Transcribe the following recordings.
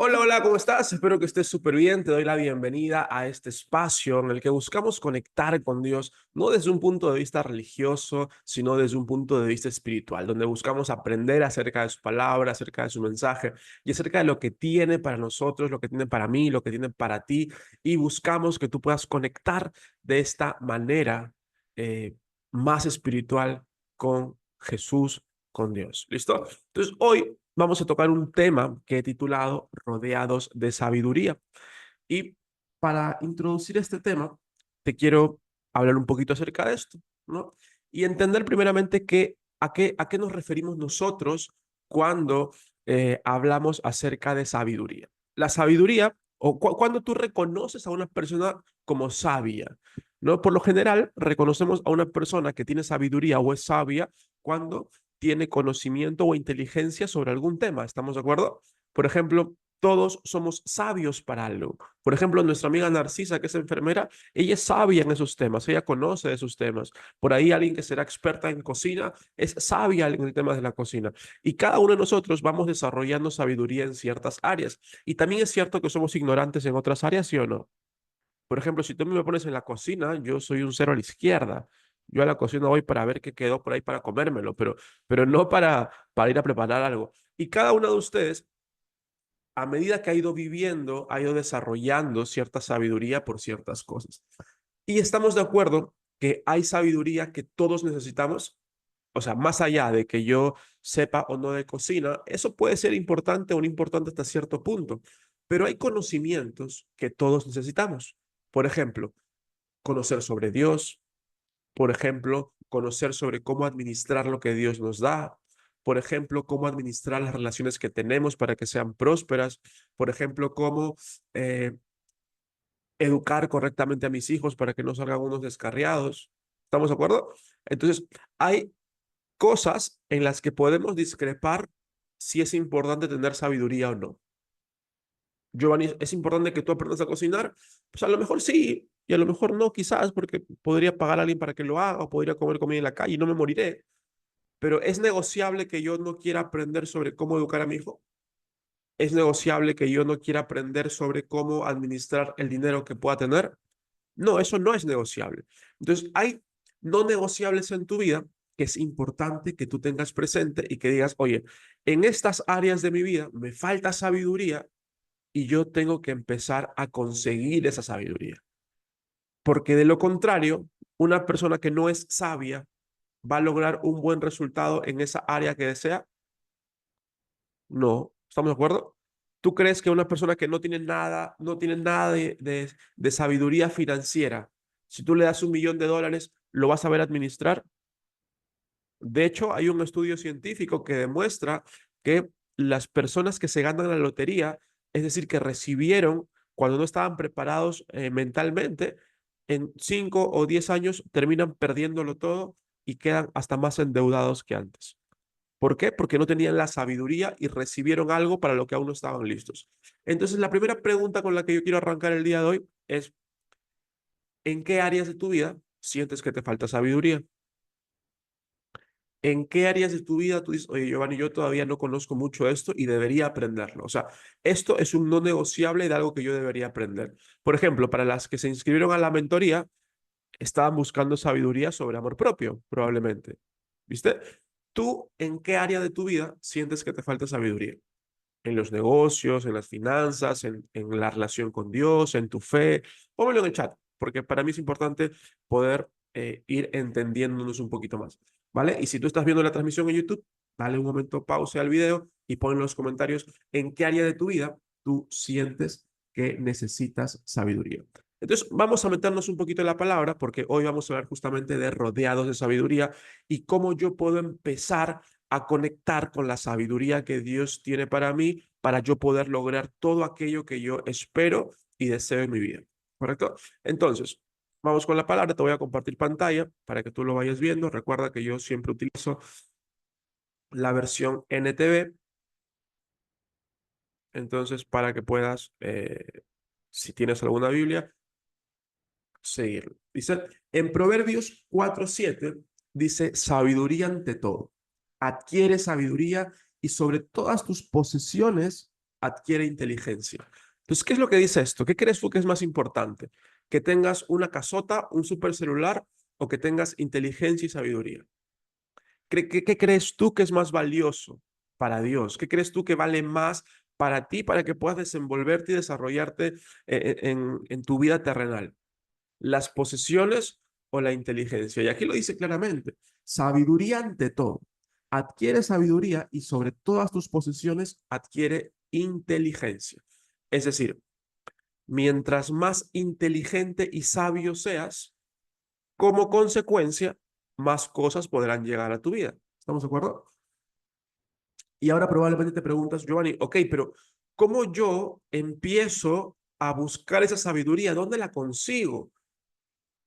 Hola, hola, ¿cómo estás? Espero que estés súper bien. Te doy la bienvenida a este espacio en el que buscamos conectar con Dios, no desde un punto de vista religioso, sino desde un punto de vista espiritual, donde buscamos aprender acerca de su palabra, acerca de su mensaje y acerca de lo que tiene para nosotros, lo que tiene para mí, lo que tiene para ti, y buscamos que tú puedas conectar de esta manera eh, más espiritual con Jesús, con Dios. ¿Listo? Entonces, hoy vamos a tocar un tema que he titulado Rodeados de Sabiduría. Y para introducir este tema, te quiero hablar un poquito acerca de esto, ¿no? Y entender primeramente a qué nos referimos nosotros cuando hablamos acerca de sabiduría. La sabiduría, o cuando tú reconoces a una persona como sabia, ¿no? Por lo general, reconocemos a una persona que tiene sabiduría o es sabia cuando tiene conocimiento o inteligencia sobre algún tema. ¿Estamos de acuerdo? Por ejemplo, todos somos sabios para algo. Por ejemplo, nuestra amiga Narcisa, que es enfermera, ella es sabia en esos temas, ella conoce de esos temas. Por ahí alguien que será experta en cocina es sabia en el tema de la cocina. Y cada uno de nosotros vamos desarrollando sabiduría en ciertas áreas. Y también es cierto que somos ignorantes en otras áreas, ¿sí o no? Por ejemplo, si tú me pones en la cocina, yo soy un cero a la izquierda. Yo a la cocina voy para ver qué quedó por ahí para comérmelo, pero no para ir a preparar algo. Y cada uno de ustedes, a medida que ha ido viviendo, ha ido desarrollando cierta sabiduría por ciertas cosas. Y estamos de acuerdo que hay sabiduría que todos necesitamos. O sea, más allá de que yo sepa o no de cocina, eso puede ser importante o no importante hasta cierto punto. Pero hay conocimientos que todos necesitamos. Por ejemplo, conocer sobre Dios, por ejemplo, conocer sobre cómo administrar lo que Dios nos da, por ejemplo, cómo administrar las relaciones que tenemos para que sean prósperas, por ejemplo, cómo eh, educar correctamente a mis hijos para que no salgan unos descarriados. ¿Estamos de acuerdo? Entonces, hay cosas en las que podemos discrepar si es importante tener sabiduría o no. Giovanni, ¿es importante que tú aprendas a cocinar? Pues a lo mejor sí, y a lo mejor no, quizás, porque podría pagar a alguien para que lo haga, o podría comer comida en la calle y no me moriré. Pero ¿es negociable que yo no quiera aprender sobre cómo educar a mi hijo? ¿Es negociable que yo no quiera aprender sobre cómo administrar el dinero que pueda tener? No, eso no es negociable. Entonces, hay no negociables en tu vida que es importante que tú tengas presente y que digas, oye, en estas áreas de mi vida me falta sabiduría y yo tengo que empezar a conseguir esa sabiduría. Porque de lo contrario, una persona que no es sabia va a lograr un buen resultado en esa área que desea. No, ¿estamos de acuerdo? ¿Tú crees que una persona que no tiene nada de sabiduría financiera, si tú le das $1 millón, lo vas a saber administrar? De hecho, hay un estudio científico que demuestra que las personas que se ganan la lotería, es decir, que recibieron cuando no estaban preparados mentalmente, en 5 o 10 años terminan perdiéndolo todo y quedan hasta más endeudados que antes. ¿Por qué? Porque no tenían la sabiduría y recibieron algo para lo que aún no estaban listos. Entonces, la primera pregunta con la que yo quiero arrancar el día de hoy es, ¿en qué áreas de tu vida sientes que te falta sabiduría? ¿En qué áreas de tu vida tú dices, oye, Giovanni, yo todavía no conozco mucho esto y debería aprenderlo? O sea, esto es un no negociable de algo que yo debería aprender. Por ejemplo, para las que se inscribieron a la mentoría, estaban buscando sabiduría sobre amor propio, probablemente. ¿Viste? ¿Tú en qué área de tu vida sientes que te falta sabiduría? En los negocios, en las finanzas, en la relación con Dios, en tu fe. Pónmelo en el chat, porque para mí es importante poder ir entendiéndonos un poquito más, ¿vale? Y si tú estás viendo la transmisión en YouTube, dale un momento, pausa al video y pon en los comentarios en qué área de tu vida tú sientes que necesitas sabiduría. Entonces, vamos a meternos un poquito en la palabra, porque hoy vamos a hablar justamente de rodeados de sabiduría y cómo yo puedo empezar a conectar con la sabiduría que Dios tiene para mí, para yo poder lograr todo aquello que yo espero y deseo en mi vida. ¿Correcto? Entonces, vamos con la palabra. Te voy a compartir pantalla para que tú lo vayas viendo. Recuerda que yo siempre utilizo la versión NTV. Entonces, para que puedas, si tienes alguna Biblia, seguirlo. Dice, en Proverbios 4:7 dice, sabiduría ante todo. Adquiere sabiduría y sobre todas tus posesiones adquiere inteligencia. Entonces, ¿qué es lo que dice esto? ¿Qué crees tú que es más importante? ¿Que tengas una casota, un supercelular o que tengas inteligencia y sabiduría? ¿Qué crees tú que es más valioso para Dios? ¿Qué crees tú que vale más para ti para que puedas desenvolverte y desarrollarte en tu vida terrenal? ¿Las posesiones o la inteligencia? Y aquí lo dice claramente, sabiduría ante todo. Adquiere sabiduría y sobre todas tus posesiones adquiere inteligencia. Es decir, mientras más inteligente y sabio seas, como consecuencia, más cosas podrán llegar a tu vida. ¿Estamos de acuerdo? Y ahora probablemente te preguntas, Giovanni, ok, pero ¿cómo yo empiezo a buscar esa sabiduría? ¿Dónde la consigo?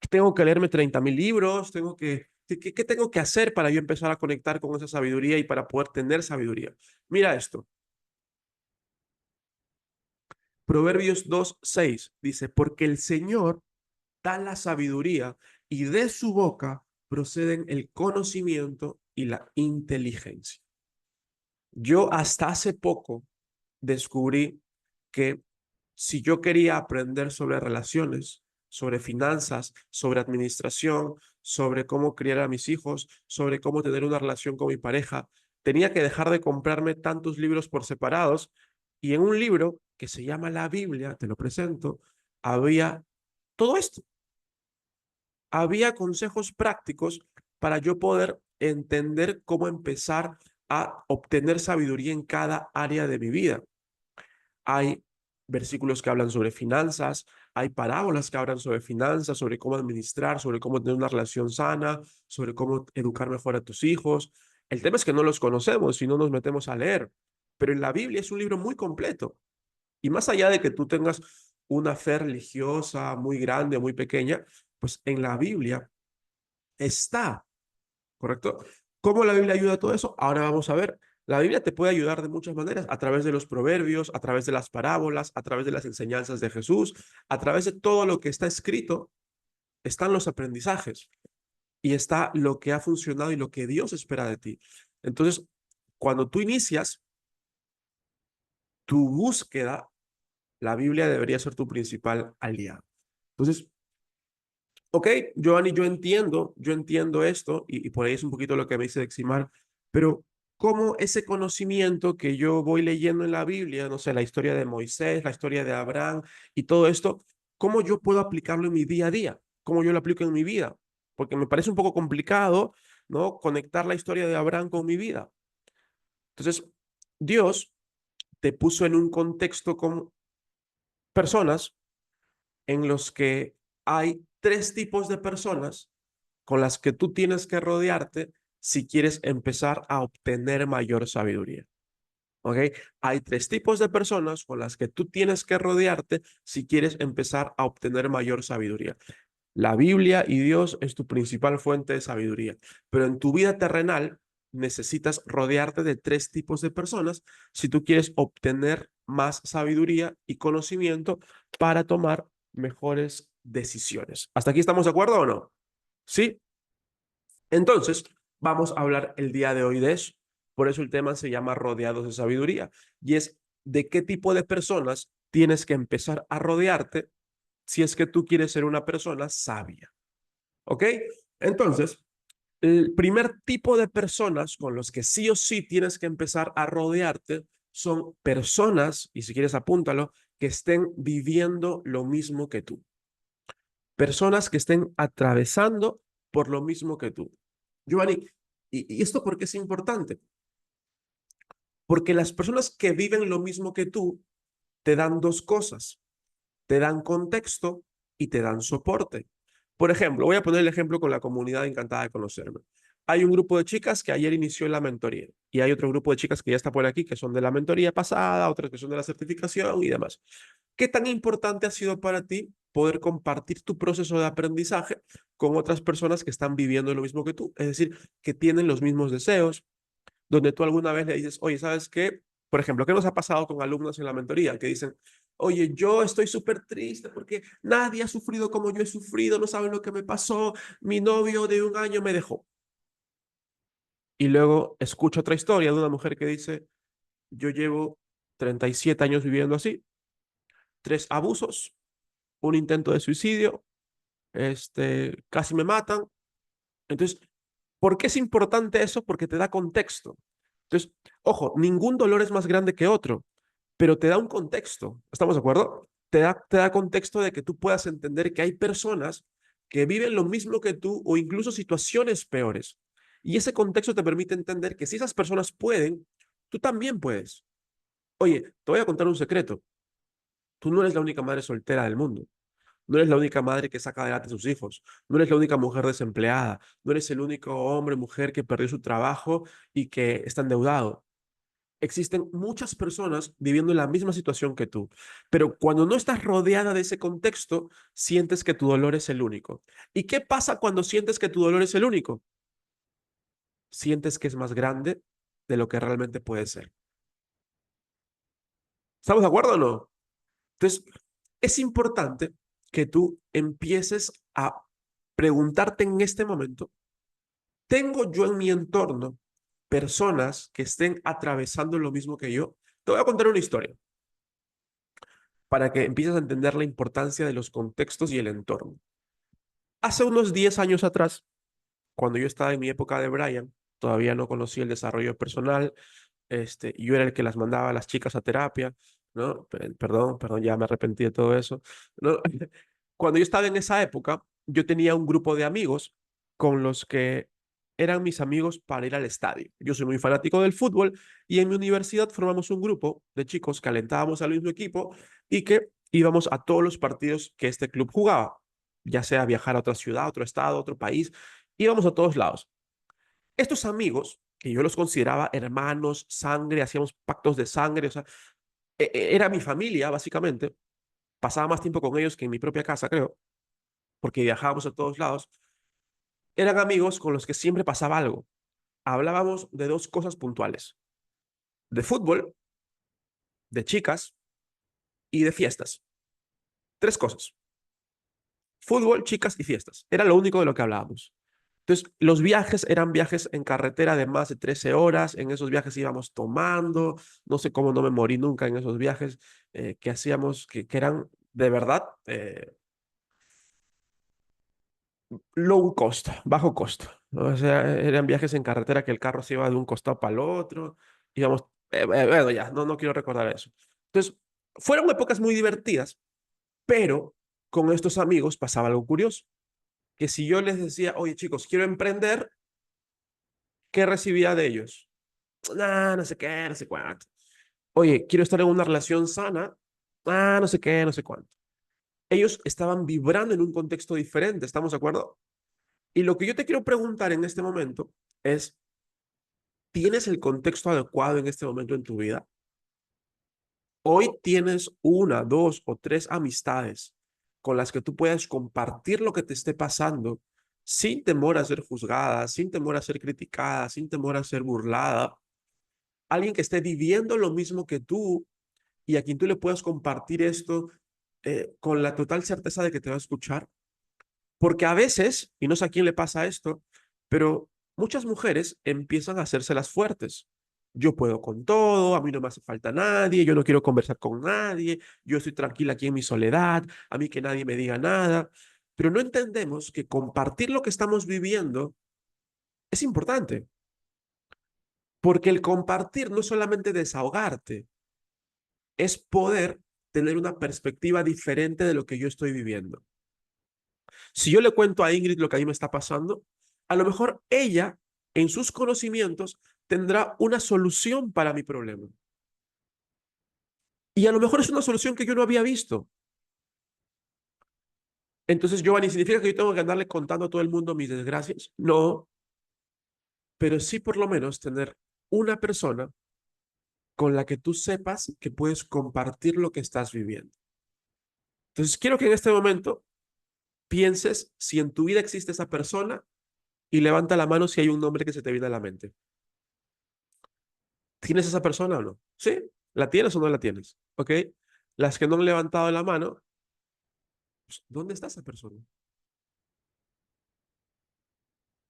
Tengo que leerme 30.000 libros, ¿qué tengo que hacer para yo empezar a conectar con esa sabiduría y para poder tener sabiduría? Mira esto, Proverbios 2:6 dice, porque el Señor da la sabiduría y de su boca proceden el conocimiento y la inteligencia. Yo hasta hace poco descubrí que si yo quería aprender sobre relaciones, sobre finanzas, sobre administración, sobre cómo criar a mis hijos, sobre cómo tener una relación con mi pareja, tenía que dejar de comprarme tantos libros por separados y en un libro que se llama la Biblia, te lo presento, había todo esto. Había consejos prácticos para yo poder entender cómo empezar a obtener sabiduría en cada área de mi vida. Hay versículos que hablan sobre finanzas, hay parábolas que hablan sobre finanzas, sobre cómo administrar, sobre cómo tener una relación sana, sobre cómo educar mejor a tus hijos. El tema es que no los conocemos y no nos metemos a leer, pero en la Biblia es un libro muy completo. Y más allá de que tú tengas una fe religiosa muy grande o muy pequeña, pues en la Biblia está. ¿Correcto? ¿Cómo la Biblia ayuda a todo eso? Ahora vamos a ver. La Biblia te puede ayudar de muchas maneras, a través de los proverbios, a través de las parábolas, a través de las enseñanzas de Jesús, a través de todo lo que está escrito, están los aprendizajes y está lo que ha funcionado y lo que Dios espera de ti. Entonces, cuando tú inicias tu búsqueda, la Biblia debería ser tu principal aliado. Entonces, ok, Giovanni, yo entiendo esto y por ahí es un poquito lo que me dice Deximar, pero ¿cómo ese conocimiento que yo voy leyendo en la Biblia, no sé, la historia de Moisés, la historia de Abraham y todo esto, cómo yo puedo aplicarlo en mi día a día? ¿Cómo yo lo aplico en mi vida? Porque me parece un poco complicado, ¿no? Conectar la historia de Abraham con mi vida. Entonces, Dios te puso en un contexto con personas en los que hay tres tipos de personas con las que tú tienes que rodearte si quieres empezar a obtener mayor sabiduría. ¿Ok? Hay tres tipos de personas con las que tú tienes que rodearte si quieres empezar a obtener mayor sabiduría. La Biblia y Dios es tu principal fuente de sabiduría, pero en tu vida terrenal necesitas rodearte de tres tipos de personas si tú quieres obtener más sabiduría y conocimiento para tomar mejores decisiones. ¿Hasta aquí estamos de acuerdo o no? Sí. Entonces, vamos a hablar el día de hoy de eso. Por eso el tema se llama rodeados de sabiduría y es de qué tipo de personas tienes que empezar a rodearte si es que tú quieres ser una persona sabia. ¿Ok? Entonces, el primer tipo de personas con los que sí o sí tienes que empezar a rodearte son personas, y si quieres apúntalo, que estén viviendo lo mismo que tú. Personas que estén atravesando por lo mismo que tú. Giovanni, ¿y esto por qué es importante? Porque las personas que viven lo mismo que tú te dan dos cosas, te dan contexto y te dan soporte. Por ejemplo, voy a poner el ejemplo con la comunidad encantada de conocerme. Hay un grupo de chicas que ayer inició la mentoría y hay otro grupo de chicas que ya está por aquí, que son de la mentoría pasada, otras que son de la certificación y demás. ¿Qué tan importante ha sido para ti poder compartir tu proceso de aprendizaje con otras personas que están viviendo lo mismo que tú? Es decir, que tienen los mismos deseos, donde tú alguna vez le dices, oye, ¿sabes qué? Por ejemplo, ¿qué nos ha pasado con alumnos en la mentoría que dicen, oye, yo estoy súper triste porque nadie ha sufrido como yo he sufrido, no saben lo que me pasó, mi novio de 1 año me dejó? Y luego escucho otra historia de una mujer que dice, yo llevo 37 años viviendo así, 3 abusos, un intento de suicidio, casi me matan. Entonces, ¿por qué es importante eso? Porque te da contexto. Entonces, ojo, ningún dolor es más grande que otro, pero te da un contexto. ¿Estamos de acuerdo? Te da contexto de que tú puedas entender que hay personas que viven lo mismo que tú o incluso situaciones peores. Y ese contexto te permite entender que si esas personas pueden, tú también puedes. Oye, te voy a contar un secreto. Tú no eres la única madre soltera del mundo. No eres la única madre que saca adelante a sus hijos. No eres la única mujer desempleada. No eres el único hombre o mujer que perdió su trabajo y que está endeudado. Existen muchas personas viviendo en la misma situación que tú, pero cuando no estás rodeada de ese contexto, sientes que tu dolor es el único. ¿Y qué pasa cuando sientes que tu dolor es el único? Sientes que es más grande de lo que realmente puede ser. ¿Estamos de acuerdo o no? Entonces, es importante que tú empieces a preguntarte en este momento, ¿tengo yo en mi entorno personas que estén atravesando lo mismo que yo? Te voy a contar una historia para que empieces a entender la importancia de los contextos y el entorno. Hace unos 10 años atrás, cuando yo estaba en mi época de Brian, todavía no conocía el desarrollo personal, yo era el que las mandaba a las chicas a terapia, ¿no? Perdón, ya me arrepentí de todo eso, ¿no? Cuando yo estaba en esa época, yo tenía un grupo de amigos con los que eran mis amigos para ir al estadio. Yo soy muy fanático del fútbol y en mi universidad formamos un grupo de chicos que alentábamos al mismo equipo y que íbamos a todos los partidos que este club jugaba, ya sea viajar a otra ciudad, otro estado, otro país, íbamos a todos lados. Estos amigos, que yo los consideraba hermanos, sangre, hacíamos pactos de sangre, o sea, era mi familia, básicamente. Pasaba más tiempo con ellos que en mi propia casa, creo, porque viajábamos a todos lados. Eran amigos con los que siempre pasaba algo. Hablábamos de dos cosas puntuales: de fútbol, de chicas y de fiestas. Tres cosas: fútbol, chicas y fiestas. Era lo único de lo que hablábamos. Entonces, los viajes eran viajes en carretera de más de 13 horas. En esos viajes íbamos tomando. No sé cómo no me morí nunca en esos viajes que hacíamos, que eran de verdad low cost, bajo costo, ¿no? O sea, eran viajes en carretera que el carro se iba de un costado para el otro. Íbamos, bueno, ya, no quiero recordar eso. Entonces, fueron épocas muy divertidas, pero con estos amigos pasaba algo curioso, que si yo les decía, oye chicos, quiero emprender, ¿qué recibía de ellos? Nah, no sé qué, no sé cuánto. Oye, quiero estar en una relación sana. Ah, no sé qué, no sé cuánto. Ellos estaban vibrando en un contexto diferente, ¿estamos de acuerdo? Y lo que yo te quiero preguntar en este momento es, ¿tienes el contexto adecuado en este momento en tu vida? Hoy tienes una, dos o tres amistades con las que tú puedas compartir lo que te esté pasando sin temor a ser juzgada, sin temor a ser criticada, sin temor a ser burlada. Alguien que esté viviendo lo mismo que tú y a quien tú le puedas compartir esto con la total certeza de que te va a escuchar. Porque a veces, y no sé a quién le pasa esto, pero muchas mujeres empiezan a hacerse las fuertes. Yo puedo con todo, a mí no me hace falta nadie, yo no quiero conversar con nadie, yo estoy tranquila aquí en mi soledad, a mí que nadie me diga nada. Pero no entendemos que compartir lo que estamos viviendo es importante, porque el compartir no es solamente desahogarte, es poder tener una perspectiva diferente de lo que yo estoy viviendo. Si yo le cuento a Ingrid lo que a mí me está pasando, a lo mejor ella, en sus conocimientos, tendrá una solución para mi problema. Y a lo mejor es una solución que yo no había visto. Entonces, Giovanni, ¿significa que yo tengo que andarle contando a todo el mundo mis desgracias? No, pero sí por lo menos tener una persona con la que tú sepas que puedes compartir lo que estás viviendo. Entonces, quiero que en este momento pienses si en tu vida existe esa persona y levanta la mano si hay un nombre que se te viene a la mente. ¿Tienes esa persona o no? ¿Sí? ¿La tienes o no la tienes? ¿Ok? Las que no han levantado la mano, pues, ¿dónde está esa persona?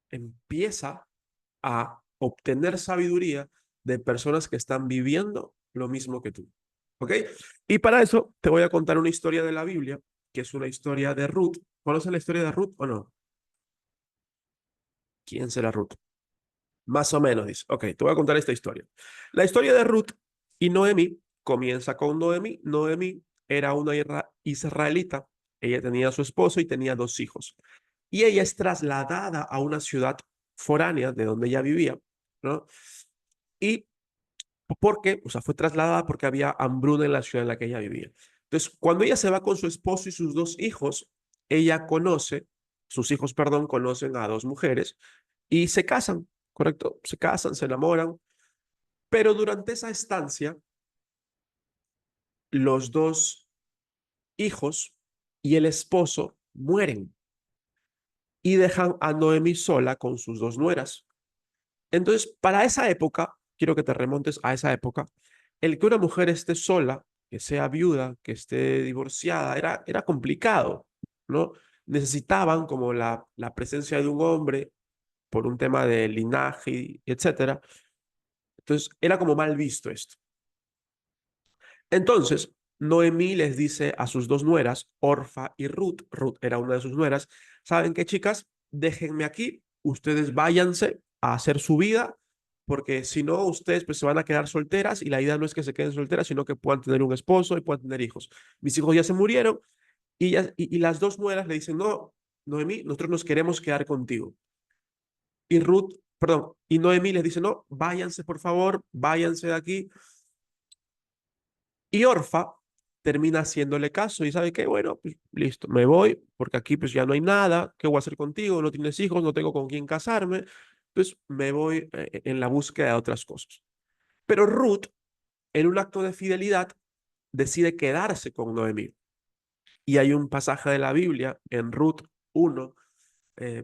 Empieza a obtener sabiduría de personas que están viviendo lo mismo que tú. ¿Ok? Y para eso te voy a contar una historia de la Biblia, que es una historia de Ruth. ¿Conoces la historia de Ruth o no? ¿Quién será Ruth? Más o menos, dice. Ok, te voy a contar esta historia. La historia de Ruth y Noemí comienza con Noemí. Noemí era una israelita. Ella tenía a su esposo y tenía dos hijos. Y ella es trasladada a una ciudad foránea de donde ella vivía, ¿no? Y ¿por qué? O sea, fue trasladada porque había hambruna en la ciudad en la que ella vivía. Entonces, cuando ella se va con su esposo y sus dos hijos, ella conoce, sus hijos, perdón, conocen a dos mujeres y se casan, ¿correcto? Se casan, se enamoran, pero durante esa estancia, los dos hijos y el esposo mueren y dejan a Noemi sola con sus dos nueras. Entonces, para esa época, quiero que te remontes a esa época, el que una mujer esté sola, que sea viuda, que esté divorciada, era complicado, ¿no? Necesitaban como la presencia de un hombre por un tema de linaje, etcétera. Entonces, era como mal visto esto. Entonces, Noemí les dice a sus dos nueras, Orfa y Ruth, Ruth era una de sus nueras, ¿saben qué, chicas? Déjenme aquí, ustedes váyanse a hacer su vida, porque si no, ustedes pues se van a quedar solteras y la idea no es que se queden solteras, sino que puedan tener un esposo y puedan tener hijos. Mis hijos ya se murieron y las dos nueras le dicen, no, Noemí, nosotros nos queremos quedar contigo. Y Ruth, perdón, y Noemí les dice, no, váyanse por favor, váyanse de aquí. Y Orfa termina haciéndole caso y sabe que, bueno, pues listo, me voy porque aquí pues ya no hay nada, ¿qué voy a hacer contigo? No tienes hijos, no tengo con quién casarme, pues me voy en la búsqueda de otras cosas. Pero Ruth, en un acto de fidelidad, decide quedarse con Noemí. Y hay un pasaje de la Biblia en Ruth 1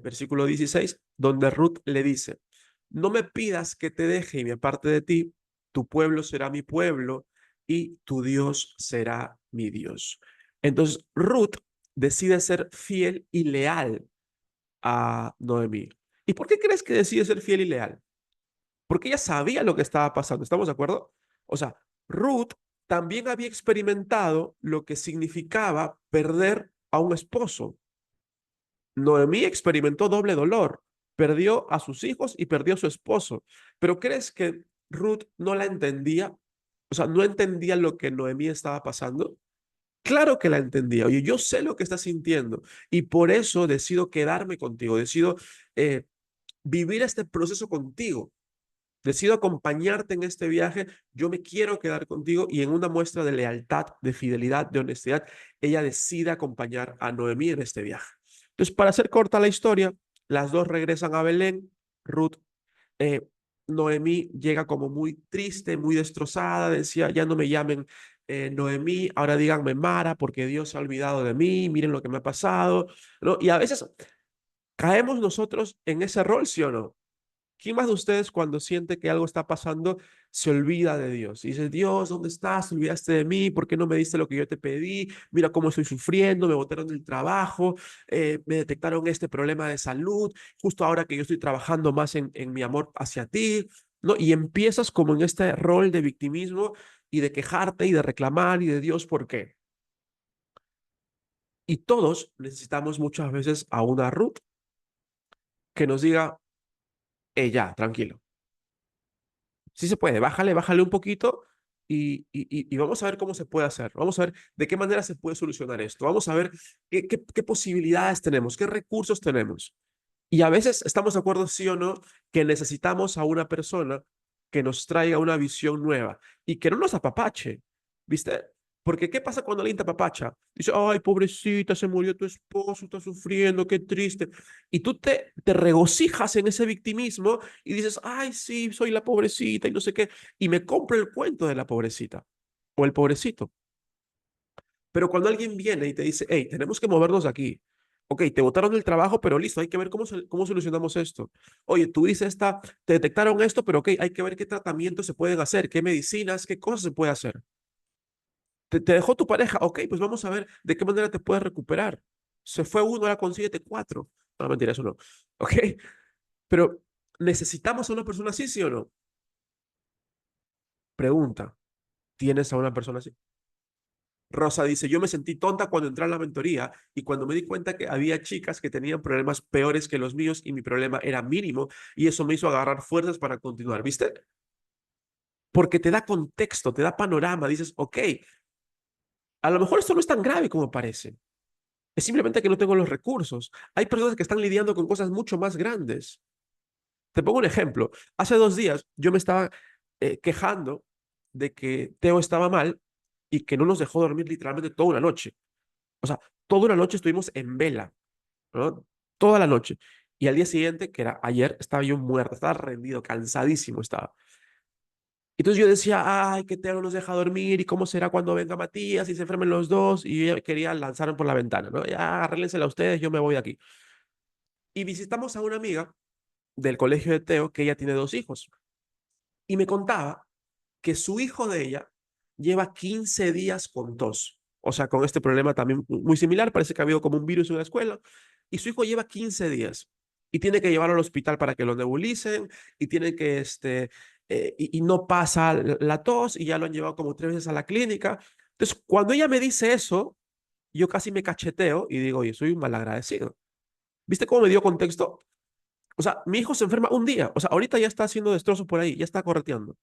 versículo 16, donde Ruth le dice, no me pidas que te deje y me aparte de ti, tu pueblo será mi pueblo y tu Dios será mi Dios. Entonces, Ruth decide ser fiel y leal a Noemí. ¿Y por qué crees que decide ser fiel y leal? Porque ella sabía lo que estaba pasando, ¿estamos de acuerdo? O sea, Ruth también había experimentado lo que significaba perder a un esposo. Noemí experimentó doble dolor, perdió a sus hijos y perdió a su esposo. Pero ¿crees que Ruth no la entendía? O sea, no entendía lo que Noemí estaba pasando. Claro que la entendía. Oye, yo sé lo que estás sintiendo y por eso decido quedarme contigo, decido eh, vivir este proceso contigo. Decido acompañarte en este viaje, yo me quiero quedar contigo y en una muestra de lealtad, de fidelidad, de honestidad, ella decide acompañar a Noemí en este viaje. Entonces, para hacer corta la historia, las dos regresan a Belén, Ruth, eh, Noemí llega como muy triste, muy destrozada, decía, ya no me llamen Noemí, ahora díganme Mara, porque Dios se ha olvidado de mí, miren lo que me ha pasado, ¿no? Y a veces caemos nosotros en ese rol, ¿sí o no? ¿Quién más de ustedes cuando siente que algo está pasando se olvida de Dios? Y dice, Dios, ¿dónde estás? ¿Te olvidaste de mí? ¿Por qué no me diste lo que yo te pedí? Mira cómo estoy sufriendo, me botaron del trabajo, me detectaron este problema de salud, justo ahora que yo estoy trabajando más en mi amor hacia ti, ¿no? Y empiezas como en este rol de victimismo y de quejarte y de reclamar y de Dios, ¿por qué? Y todos necesitamos muchas veces a una Ruth que nos diga, ya, tranquilo. Sí se puede, bájale, bájale un poquito y vamos a ver cómo se puede hacer. Vamos a ver de qué manera se puede solucionar esto. Vamos a ver qué posibilidades tenemos, qué recursos tenemos. Y a veces estamos de acuerdo, sí o no, que necesitamos a una persona que nos traiga una visión nueva y que no nos apapache, ¿viste? Porque ¿qué pasa cuando alguien te apapacha? Dice, ay, pobrecita, se murió tu esposo, está sufriendo, qué triste. Y tú te regocijas en ese victimismo y dices, ay, sí, soy la pobrecita y no sé qué. Y me compro el cuento de la pobrecita o el pobrecito. Pero cuando alguien viene y te dice, hey, tenemos que movernos de aquí. Ok, te botaron del trabajo, pero listo, hay que ver cómo solucionamos esto. Oye, tú dices esta, te detectaron esto, pero ok, hay que ver qué tratamientos se pueden hacer, qué medicinas, qué cosas se puede hacer. Te dejó tu pareja, ok, pues vamos a ver de qué manera te puedes recuperar. Se fue uno, ahora consíguete cuatro. No, mentira, eso no. Ok, pero ¿necesitamos a una persona así, sí o no? Pregunta, ¿tienes a una persona así? Rosa dice, yo me sentí tonta cuando entré a la mentoría y cuando me di cuenta que había chicas que tenían problemas peores que los míos y mi problema era mínimo y eso me hizo agarrar fuerzas para continuar, ¿viste? Porque te da contexto, te da panorama, dices, ok, a lo mejor esto no es tan grave como parece. Es simplemente que no tengo los recursos. Hay personas que están lidiando con cosas mucho más grandes. Te pongo un ejemplo. Hace 2 días yo me estaba quejando de que Teo estaba mal y que no nos dejó dormir literalmente toda una noche. O sea, toda una noche estuvimos en vela, ¿no? Toda la noche. Y al día siguiente, que era ayer, estaba yo muerto, estaba rendido, cansadísimo estaba. Entonces yo decía, ay, que Teo no nos deja dormir y cómo será cuando venga Matías y se enfermen los dos. Y yo quería lanzarme por la ventana, ¿no? Ya, arréglensela a ustedes, yo me voy de aquí. Y visitamos a una amiga del colegio de Teo que ella tiene 2 hijos. Y me contaba que su hijo de ella lleva 15 días con tos. O sea, con este problema también muy similar, parece que ha habido como un virus en la escuela. Y su hijo lleva 15 días y tiene que llevarlo al hospital para que lo nebulicen y tiene que, y no pasa la tos y ya lo han llevado como 3 veces a la clínica. Entonces, cuando ella me dice eso, yo casi me cacheteo y digo, oye, soy un malagradecido. ¿Viste cómo me dio contexto? O sea, mi hijo se enferma un día. O sea, ahorita ya está haciendo destrozos por ahí, ya está correteando.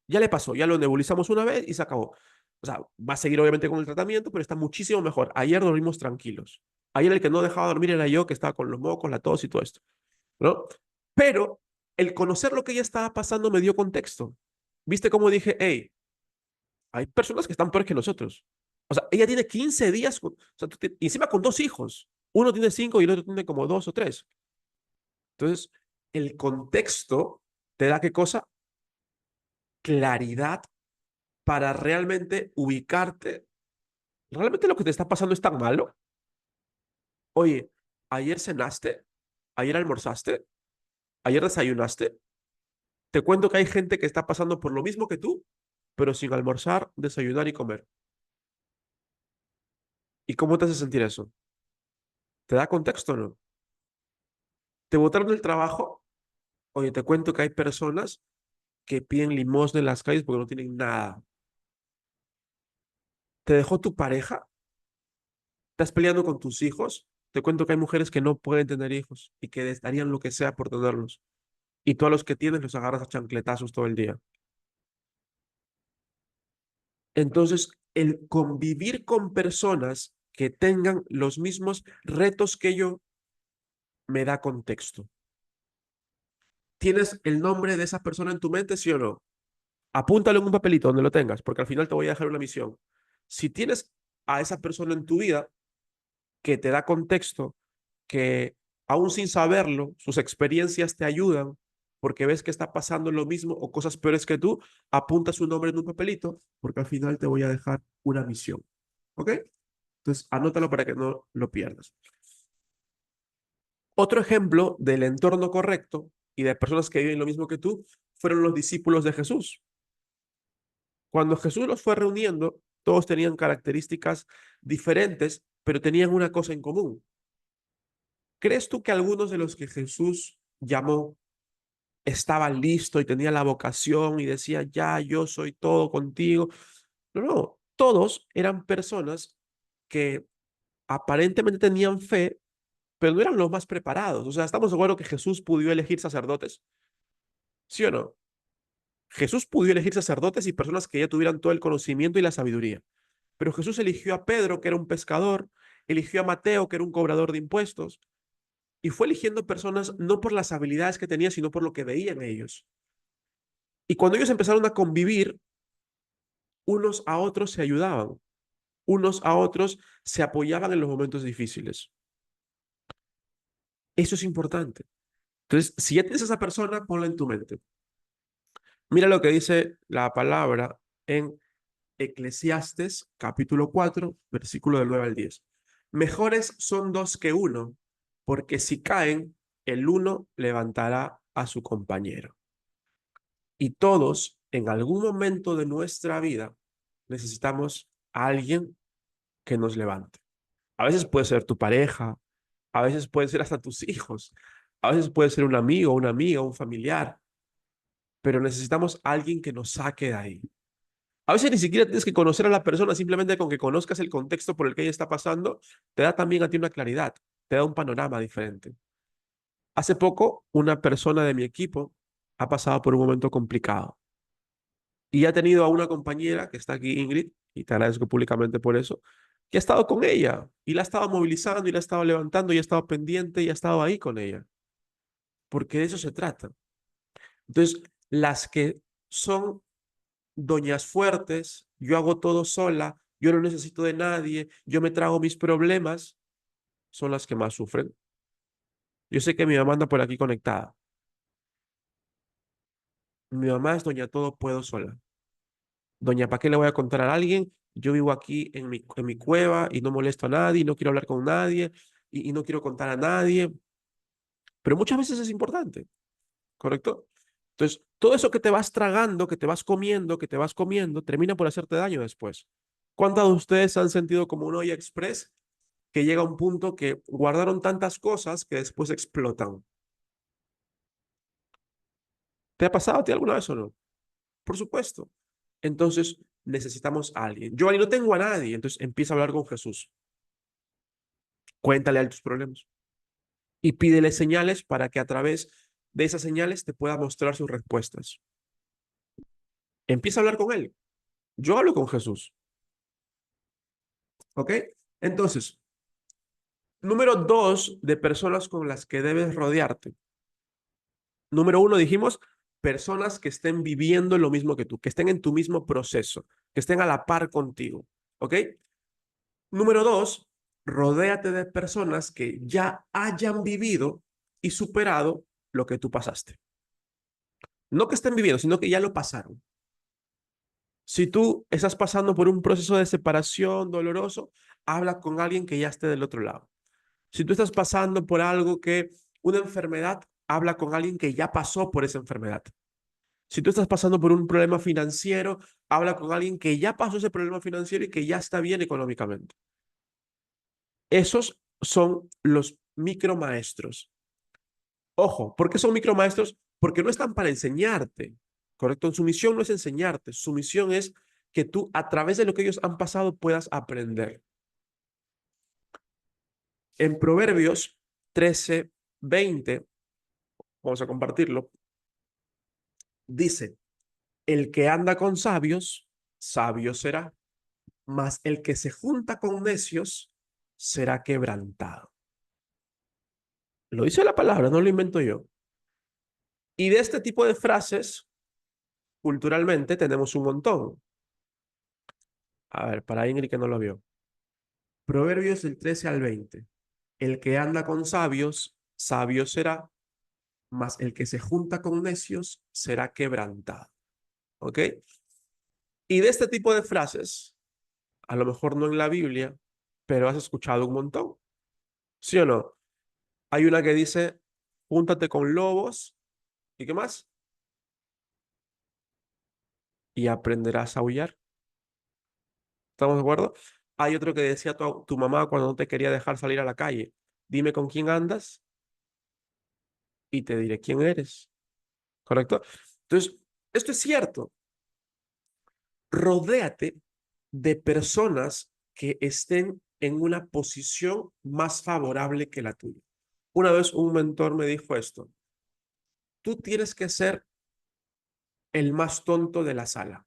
Ya le pasó, ya lo nebulizamos una vez y se acabó. O sea, va a seguir obviamente con el tratamiento, pero está muchísimo mejor. Ayer dormimos tranquilos. Ayer el que no dejaba dormir era yo, que estaba con los mocos, la tos y todo esto, ¿no? Pero el conocer lo que ella estaba pasando me dio contexto. ¿Viste cómo dije, hey, hay personas que están peores que nosotros? O sea, ella tiene 15 días, o sea, y encima con 2 hijos. Uno tiene 5 y el otro tiene como 2 o 3. Entonces, el contexto te da qué cosa? Claridad para realmente ubicarte. ¿Realmente lo que te está pasando es tan malo? Oye, ayer cenaste, ayer almorzaste, ayer desayunaste. Te cuento que hay gente que está pasando por lo mismo que tú, pero sin almorzar, desayunar y comer. ¿Y cómo te hace sentir eso? ¿Te da contexto o no? ¿Te botaron del trabajo? Oye, te cuento que hay personas que piden limosna en las calles porque no tienen nada. ¿Te dejó tu pareja? ¿Estás peleando con tus hijos? Te cuento que hay mujeres que no pueden tener hijos y que darían lo que sea por tenerlos. Y tú a los que tienes los agarras a chancletazos todo el día. Entonces, el convivir con personas que tengan los mismos retos que yo me da contexto. ¿Tienes el nombre de esa persona en tu mente, sí o no? Apúntalo en un papelito donde lo tengas, porque al final te voy a dejar una misión. Si tienes a esa persona en tu vida que te da contexto, que aún sin saberlo, sus experiencias te ayudan porque ves que está pasando lo mismo o cosas peores que tú, apunta su nombre en un papelito porque al final te voy a dejar una misión. ¿Ok? Entonces, anótalo para que no lo pierdas. Otro ejemplo del entorno correcto y de personas que viven lo mismo que tú fueron los discípulos de Jesús. Cuando Jesús los fue reuniendo, todos tenían características diferentes, pero tenían una cosa en común. ¿Crees tú que algunos de los que Jesús llamó estaban listos y tenían la vocación y decían, ya, yo soy todo contigo? No, no, todos eran personas que aparentemente tenían fe, pero no eran los más preparados. O sea, estamos de acuerdo que Jesús pudo elegir sacerdotes, ¿sí o no? Jesús pudo elegir sacerdotes y personas que ya tuvieran todo el conocimiento y la sabiduría. Pero Jesús eligió a Pedro, que era un pescador, eligió a Mateo, que era un cobrador de impuestos, y fue eligiendo personas no por las habilidades que tenía, sino por lo que veían ellos. Y cuando ellos empezaron a convivir, unos a otros se ayudaban, unos a otros se apoyaban en los momentos difíciles. Eso es importante. Entonces, si ya tienes a esa persona, ponla en tu mente. Mira lo que dice la palabra en Eclesiastes capítulo 4 versículo del 9 al 10. Mejores son dos que uno, porque si caen, el uno levantará a su compañero. Y todos, en algún momento de nuestra vida, necesitamos a alguien que nos levante. A veces puede ser tu pareja, a veces puede ser hasta tus hijos, a veces puede ser un amigo, una amiga, un familiar, pero necesitamos a alguien que nos saque de ahí. A veces ni siquiera tienes que conocer a la persona, simplemente con que conozcas el contexto por el que ella está pasando, te da también a ti una claridad, te da un panorama diferente. Hace poco, una persona de mi equipo ha pasado por un momento complicado y ha tenido a una compañera que está aquí, Ingrid, y te agradezco públicamente por eso, que ha estado con ella y la ha estado movilizando y la ha estado levantando y ha estado pendiente y ha estado ahí con ella, porque de eso se trata. Entonces, las que son doñas fuertes, yo hago todo sola, yo no necesito de nadie, yo me trago mis problemas, son las que más sufren. Yo sé que mi mamá anda por aquí conectada. Mi mamá es doña todo puedo sola. Doña, ¿para qué le voy a contar a alguien? Yo vivo aquí en mi cueva y no molesto a nadie, no quiero hablar con nadie y no quiero contar a nadie. Pero muchas veces es importante, ¿correcto? Entonces, todo eso que te vas tragando, que te vas comiendo, termina por hacerte daño después. ¿Cuántos de ustedes han sentido como un olla express que llega a un punto que guardaron tantas cosas que después explotan? ¿Te ha pasado a ti alguna vez o no? Por supuesto. Entonces, necesitamos a alguien. Yo ahí no tengo a nadie, entonces empieza a hablar con Jesús. Cuéntale a él tus problemas y pídele señales para que a través de esas señales te pueda mostrar sus respuestas. Empieza a hablar con él. Yo hablo con Jesús, ¿ok? Entonces, número dos de personas con las que debes rodearte. Número uno, dijimos, personas que estén viviendo lo mismo que tú, que estén en tu mismo proceso, que estén a la par contigo, ¿ok? Número dos, rodéate de personas que ya hayan vivido y superado lo que tú pasaste. No que estén viviendo, sino que ya lo pasaron. Si tú estás pasando por un proceso de separación doloroso, habla con alguien que ya esté del otro lado. Si tú estás pasando por algo que, una enfermedad, habla con alguien que ya pasó por esa enfermedad. Si tú estás pasando por un problema financiero, habla con alguien que ya pasó ese problema financiero y que ya está bien económicamente. Esos son los micromaestros. Ojo, ¿por qué son micromaestros? Porque no están para enseñarte, ¿correcto? Su misión no es enseñarte, su misión es que tú a través de lo que ellos han pasado puedas aprender. En Proverbios 13:20, vamos a compartirlo, dice, el que anda con sabios, sabio será, mas el que se junta con necios será quebrantado. Lo dice la palabra, no lo invento yo. Y de este tipo de frases, culturalmente, tenemos un montón. A ver, para Ingrid que no lo vio. Proverbios del 13 al 20. El que anda con sabios, sabio será, mas el que se junta con necios será quebrantado. ¿Ok? Y de este tipo de frases, a lo mejor no en la Biblia, pero has escuchado un montón. ¿Sí o no? Hay una que dice, júntate con lobos, ¿y qué más? Y aprenderás a aullar. ¿Estamos de acuerdo? Hay otro que decía tu mamá cuando no te quería dejar salir a la calle. Dime con quién andas y te diré quién eres. ¿Correcto? Entonces, esto es cierto. Rodéate de personas que estén en una posición más favorable que la tuya. Una vez un mentor me dijo esto, tú tienes que ser el más tonto de la sala.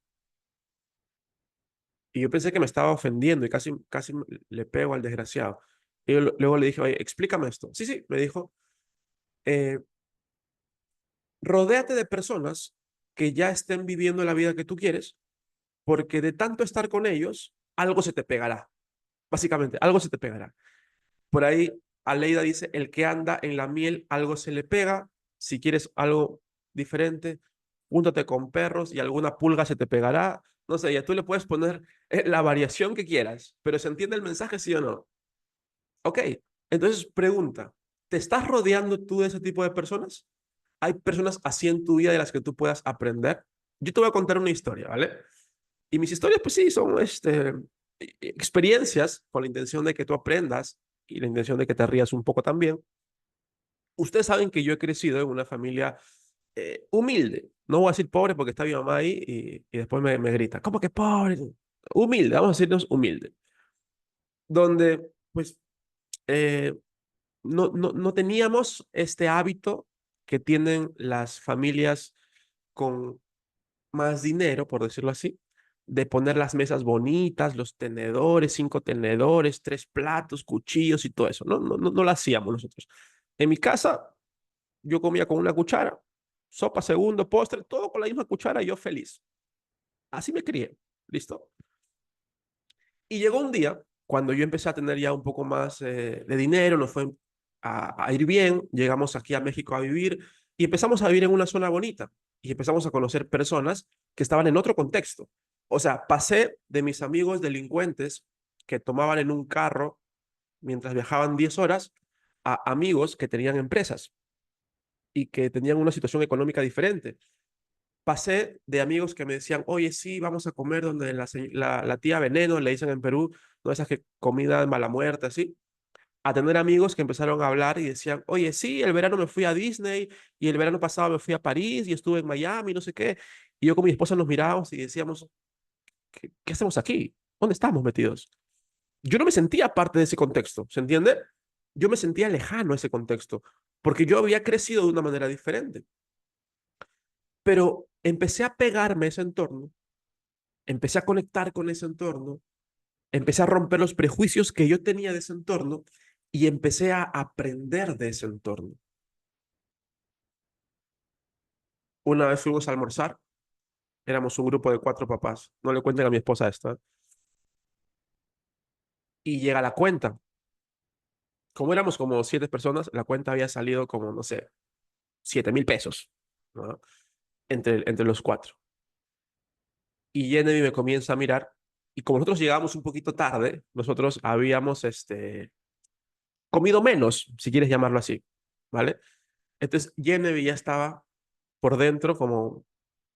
Y yo pensé que me estaba ofendiendo y casi le pego al desgraciado. Y yo luego le dije, oye, explícame esto. Sí, sí, me dijo, eh, rodéate de personas que ya estén viviendo la vida que tú quieres, porque de tanto estar con ellos, algo se te pegará. Básicamente, algo se te pegará. Por ahí, Aleida dice, el que anda en la miel, algo se le pega. Si quieres algo diferente, júntate con perros y alguna pulga se te pegará. No sé, ya tú le puedes poner la variación que quieras, pero ¿se entiende el mensaje, sí o no? Ok, entonces pregunta, ¿te estás rodeando tú de ese tipo de personas? ¿Hay personas así en tu vida de las que tú puedas aprender? Yo te voy a contar una historia, ¿vale? Y mis historias, pues sí, son experiencias con la intención de que tú aprendas y la intención de que te rías un poco también. Ustedes saben que yo he crecido en una familia humilde. No voy a decir pobre porque está mi mamá ahí y después me grita, ¿cómo que pobre? Humilde, vamos a decirnos humilde. Donde, pues, eh, no teníamos este hábito que tienen las familias con más dinero, por decirlo así, de poner las mesas bonitas, los tenedores, 5 tenedores, 3 platos, cuchillos y todo eso. No lo hacíamos nosotros. En mi casa, yo comía con una cuchara, sopa, segundo, postre, todo con la misma cuchara, y yo feliz. Así me crié. ¿Listo? Y llegó un día, cuando yo empecé a tener ya un poco más de dinero, nos fue a ir bien, llegamos aquí a México a vivir y empezamos a vivir en una zona bonita y empezamos a conocer personas que estaban en otro contexto. O sea, pasé de mis amigos delincuentes que tomaban en un carro mientras viajaban 10 horas a amigos que tenían empresas y que tenían una situación económica diferente. Pasé de amigos que me decían, oye, sí, vamos a comer donde la tía Veneno, le dicen en Perú, no esas que comida de mala muerte, así, a tener amigos que empezaron a hablar y decían, oye, sí, el verano me fui a Disney y el verano pasado me fui a París y estuve en Miami, no sé qué. Y yo con mi esposa nos mirábamos y decíamos, ¿qué hacemos aquí? ¿Dónde estamos metidos? Yo no me sentía parte de ese contexto, ¿se entiende? Yo me sentía lejano a ese contexto, porque yo había crecido de una manera diferente. Pero empecé a pegarme a ese entorno, empecé a conectar con ese entorno, empecé a romper los prejuicios que yo tenía de ese entorno y empecé a aprender de ese entorno. Una vez fuimos a almorzar, éramos un grupo de 4 papás, no le cuenten a mi esposa esto, ¿eh? Y llega la cuenta. Como éramos como 7 personas, la cuenta había salido como, no sé, 7,000 pesos, ¿no? Entre los 4. Y Jenny me comienza a mirar y como nosotros llegamos un poquito tarde, nosotros habíamos comido menos, si quieres llamarlo así, ¿vale? Entonces Genevieve ya estaba por dentro como...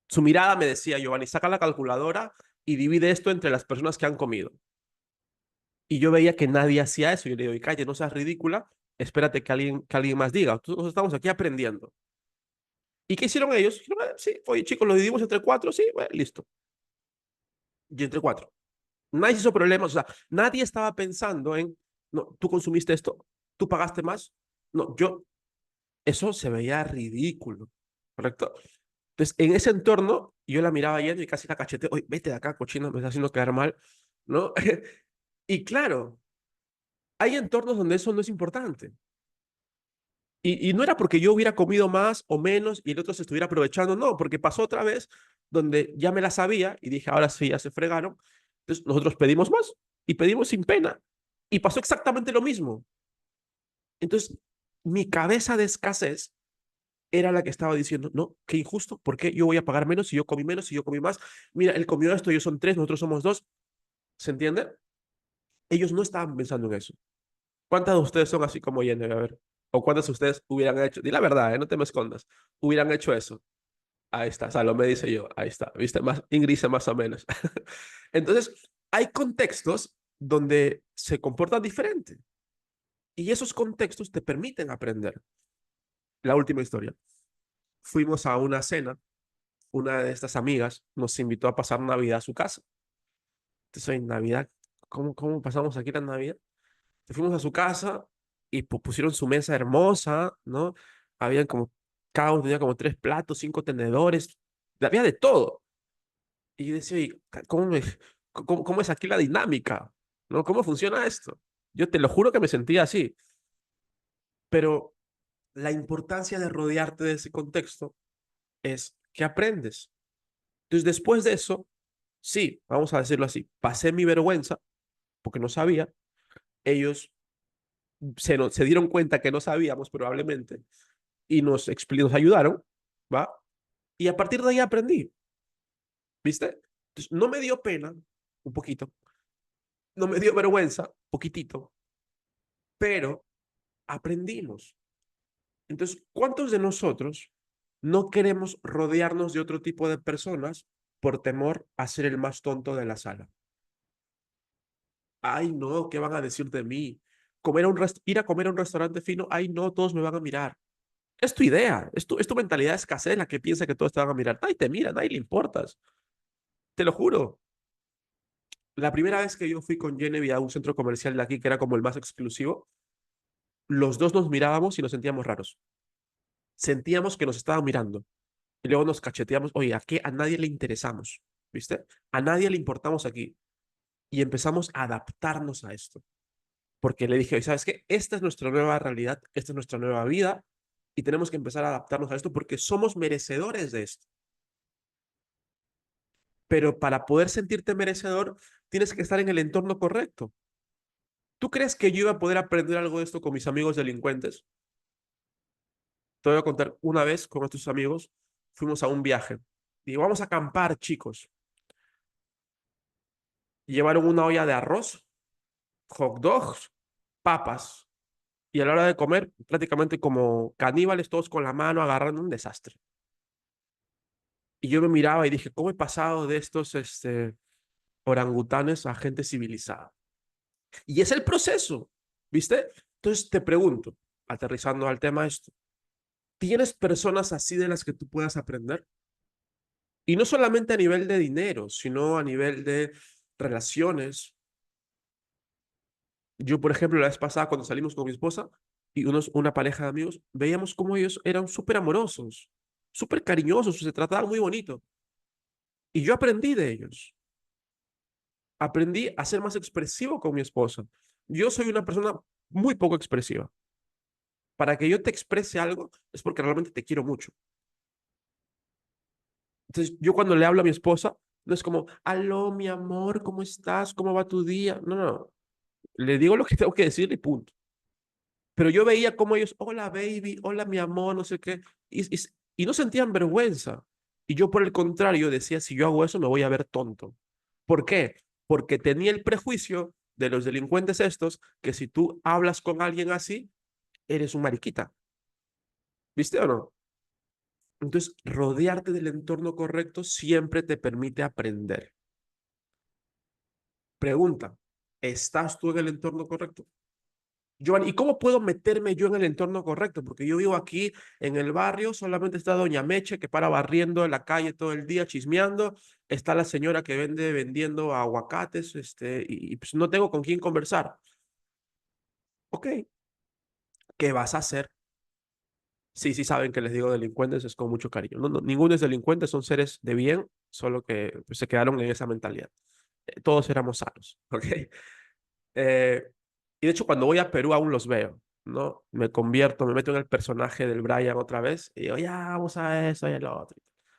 Su mirada me decía, Giovanni, saca la calculadora y divide esto entre las personas que han comido. Y yo veía que nadie hacía eso. Yo le digo, y calle, no seas ridícula, espérate que alguien más diga. Nosotros estamos aquí aprendiendo. ¿Y qué hicieron ellos? Dijeron, sí, oye, chicos, lo dividimos entre 4, sí, bueno, listo. Y entre 4. Nadie hizo problemas, o sea, nadie estaba pensando en, no, tú consumiste esto, tú pagaste más. No, eso se veía ridículo, ¿correcto? Entonces, en ese entorno, yo la miraba yendo y casi la cachete, oye, vete de acá, cochina, me está haciendo quedar mal, ¿no? Y claro, hay entornos donde eso no es importante. Y no era porque yo hubiera comido más o menos y el otro se estuviera aprovechando, no, porque pasó otra vez donde ya me la sabía y dije, ahora sí, ya se fregaron. Entonces, nosotros pedimos más y pedimos sin pena. Y pasó exactamente lo mismo. Entonces, mi cabeza de escasez era la que estaba diciendo, no, qué injusto, ¿por qué yo voy a pagar menos si yo comí menos, si yo comí más? Mira, él comió esto, ellos son 3, nosotros somos 2, ¿se entiende? Ellos no estaban pensando en eso. ¿Cuántas de ustedes son así como Jenny? A ver, o cuántas de ustedes hubieran hecho, di la verdad, no te me escondas, hubieran hecho eso. Ahí está, Salomé dice yo, ahí está, viste, más, Ingrid dice más o menos. Entonces, hay contextos donde se comportan diferente y esos contextos te permiten aprender. La última historia. Fuimos a una cena, una de estas amigas nos invitó a pasar Navidad a su casa. Entonces, en Navidad, ¿cómo pasamos aquí la Navidad? Fuimos a su casa y pusieron su mesa hermosa, ¿no? Habían como, cada uno tenía como 3 platos, 5 tenedores, había de todo. Y yo decía, "Oye, cómo es aquí la dinámica? ¿No? ¿Cómo funciona esto?" Yo te lo juro que me sentía así, pero la importancia de rodearte de ese contexto es que aprendes. Entonces, después de eso, sí, vamos a decirlo así, pasé mi vergüenza porque no sabía. Ellos se dieron cuenta que no sabíamos probablemente y nos ayudaron, ¿va? Y a partir de ahí aprendí, ¿viste? Entonces, no me dio pena, un poquito, no me dio vergüenza, poquitito, pero aprendimos. Entonces, ¿cuántos de nosotros no queremos rodearnos de otro tipo de personas por temor a ser el más tonto de la sala? Ay, no, ¿qué van a decir de mí? Ir a comer a un restaurante fino, ay, no, todos me van a mirar. Es tu idea, es tu mentalidad de escasez la que piensa que todos te van a mirar. Nadie te mira, nadie le importas. Te lo juro. La primera vez que yo fui con Genevieve a un centro comercial de aquí, que era como el más exclusivo, los dos nos mirábamos y nos sentíamos raros. Sentíamos que nos estaban mirando. Y luego nos cacheteamos, oye, ¿a qué? A nadie le interesamos, ¿viste? A nadie le importamos aquí. Y empezamos a adaptarnos a esto. Porque le dije, oye, ¿sabes qué? Esta es nuestra nueva realidad, esta es nuestra nueva vida y tenemos que empezar a adaptarnos a esto porque somos merecedores de esto. Pero para poder sentirte merecedor, tienes que estar en el entorno correcto. ¿Tú crees que yo iba a poder aprender algo de esto con mis amigos delincuentes? Te voy a contar, una vez con estos amigos fuimos a un viaje. Y vamos a acampar, chicos. Llevaron una olla de arroz, hot dogs, papas. Y a la hora de comer, prácticamente como caníbales, todos con la mano agarrando un desastre. Y yo me miraba y dije, ¿cómo he pasado de estos orangutanes a gente civilizada? Y es el proceso, ¿viste? Entonces te pregunto, aterrizando al tema esto, ¿tienes personas así de las que tú puedas aprender? Y no solamente a nivel de dinero, sino a nivel de relaciones. Yo, por ejemplo, la vez pasada cuando salimos con mi esposa y una pareja de amigos, veíamos cómo ellos eran súper amorosos, súper cariñosos, se trataban muy bonito. Y yo aprendí de ellos. Aprendí a ser más expresivo con mi esposa. Yo soy una persona muy poco expresiva. Para que yo te exprese algo es porque realmente te quiero mucho. Entonces, yo cuando le hablo a mi esposa, no es como, aló, mi amor, ¿cómo estás? ¿Cómo va tu día? No, no, no. Le digo lo que tengo que decirle y punto. Pero yo veía como ellos, hola, baby, hola, mi amor, no sé qué, y no sentían vergüenza. Y yo, por el contrario, decía, si yo hago eso, me voy a ver tonto. ¿Por qué? Porque tenía el prejuicio de los delincuentes estos, que si tú hablas con alguien así, eres un mariquita. ¿Viste o no? Entonces, rodearte del entorno correcto siempre te permite aprender. Pregunta, ¿estás tú en el entorno correcto? Giovanni, ¿y cómo puedo meterme yo en el entorno correcto? Porque yo vivo aquí en el barrio, solamente está Doña Meche que para barriendo en la calle todo el día, chismeando, está la señora que vende vendiendo aguacates, y pues no tengo con quién conversar. Ok, ¿qué vas a hacer? Sí, sí saben que les digo delincuentes, es con mucho cariño. No, no, ninguno es delincuente, son seres de bien, solo que pues, se quedaron en esa mentalidad. Todos éramos sanos, ¿ok? Eh, y de hecho, cuando voy a Perú aún los veo, ¿no? Me convierto, me meto en el personaje del Brian otra vez y digo, ya, vamos a eso y a lo otro.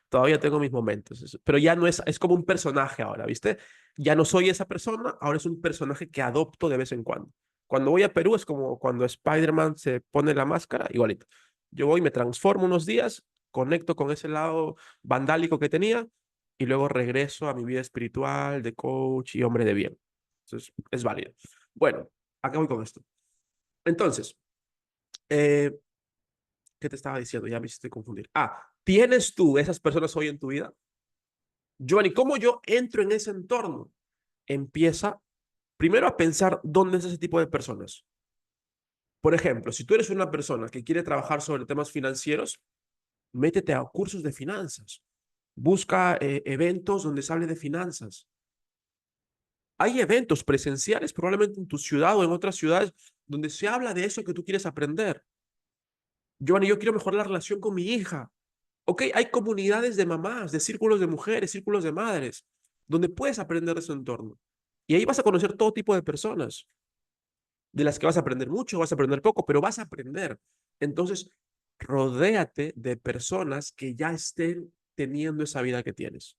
Todavía tengo mis momentos, pero ya no es como un personaje ahora, ¿viste? Ya no soy esa persona, ahora es un personaje que adopto de vez en cuando. Cuando voy a Perú es como cuando Spider-Man se pone la máscara, igualito. Yo voy, me transformo unos días, conecto con ese lado vandálico que tenía y luego regreso a mi vida espiritual de coach y hombre de bien. Entonces, es válido. Bueno, acá voy con esto. Entonces, eh, ¿qué te estaba diciendo? Ya me hiciste confundir. ¿Tienes tú esas personas hoy en tu vida? Giovanni, ¿cómo yo entro en ese entorno? Empieza primero a pensar dónde es ese tipo de personas. Por ejemplo, si tú eres una persona que quiere trabajar sobre temas financieros, métete a cursos de finanzas. Busca eventos donde se hable de finanzas. Hay eventos presenciales, probablemente en tu ciudad o en otras ciudades, donde se habla de eso que tú quieres aprender. Giovanni, yo quiero mejorar la relación con mi hija. Ok, hay comunidades de mamás, de círculos de mujeres, círculos de madres, donde puedes aprender de su entorno. Y ahí vas a conocer todo tipo de personas, de las que vas a aprender mucho, vas a aprender poco, pero vas a aprender. Entonces, rodéate de personas que ya estén teniendo esa vida que tienes.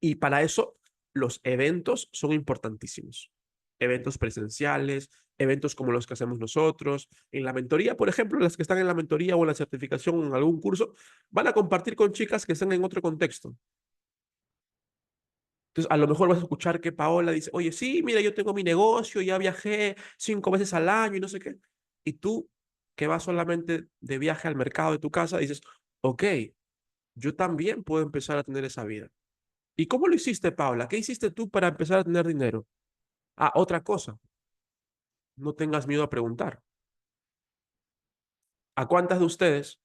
Y para eso, los eventos son importantísimos. Eventos presenciales, eventos como los que hacemos nosotros. En la mentoría, por ejemplo, las que están en la mentoría o en la certificación o en algún curso, van a compartir con chicas que están en otro contexto. Entonces, a lo mejor vas a escuchar que Paola dice, oye, sí, mira, yo tengo mi negocio, ya viajé 5 veces al año y no sé qué. Y tú, que vas solamente de viaje al mercado de tu casa, dices, ok, yo también puedo empezar a tener esa vida. ¿Y cómo lo hiciste, Paula? ¿Qué hiciste tú para empezar a tener dinero? Otra cosa, no tengas miedo a preguntar. ¿A cuántas de ustedes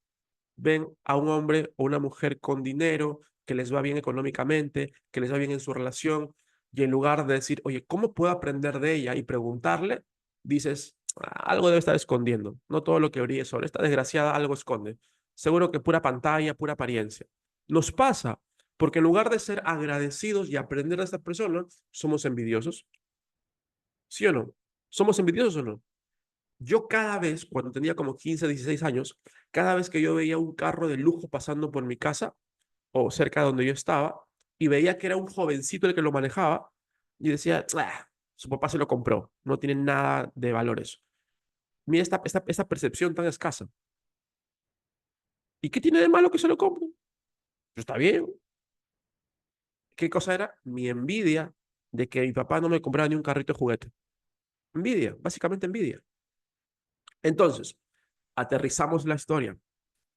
ven a un hombre o una mujer con dinero, que les va bien económicamente, que les va bien en su relación, y en lugar de decir, oye, ¿cómo puedo aprender de ella? Y preguntarle, dices, algo debe estar escondiendo. No todo lo que brille es oro. Esta desgraciada algo esconde. Seguro que pura pantalla, pura apariencia. Nos pasa porque en lugar de ser agradecidos y aprender de esta persona, somos envidiosos. ¿Sí o no? ¿Somos envidiosos o no? Yo cada vez, cuando tenía como 15, 16 años, cada vez que yo veía un carro de lujo pasando por mi casa o cerca de donde yo estaba y veía que era un jovencito el que lo manejaba, y decía, "Ah, su papá se lo compró, no tiene nada de valores". Mira esta percepción tan escasa. ¿Y qué tiene de malo que se lo compre? Pues está bien. ¿Qué cosa era? Mi envidia de que mi papá no me compraba ni un carrito de juguete. Envidia, básicamente envidia. Entonces, aterrizamos la historia.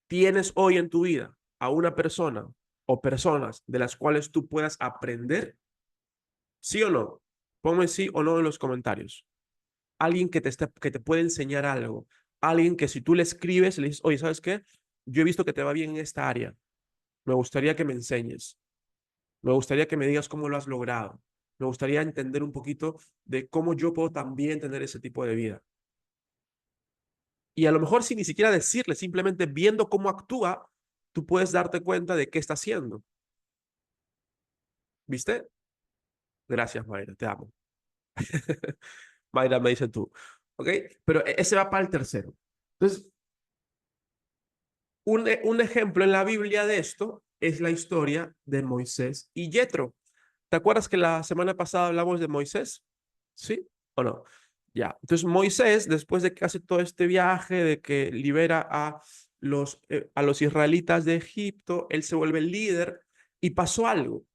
¿Tienes hoy en tu vida a una persona o personas de las cuales tú puedas aprender? ¿Sí o no? Ponme sí o no en los comentarios. Alguien que te puede enseñar algo. Alguien que si tú le escribes, le dices, oye, ¿sabes qué? Yo he visto que te va bien en esta área. Me gustaría que me enseñes. Me gustaría que me digas cómo lo has logrado. Me gustaría entender un poquito de cómo yo puedo también tener ese tipo de vida. Y a lo mejor sin ni siquiera decirle, simplemente viendo cómo actúa, tú puedes darte cuenta de qué está haciendo. ¿Viste? Gracias, Mayra, te amo. Mayra me dice tú. ¿Ok? Pero ese va para el tercero. Entonces, un ejemplo en la Biblia de esto es la historia de Moisés y Jetro. ¿Te acuerdas que la semana pasada hablamos de Moisés? ¿Sí o no? Ya. Entonces, Moisés, después de que hace todo este viaje, de que libera a los israelitas de Egipto, él se vuelve el líder y pasó algo.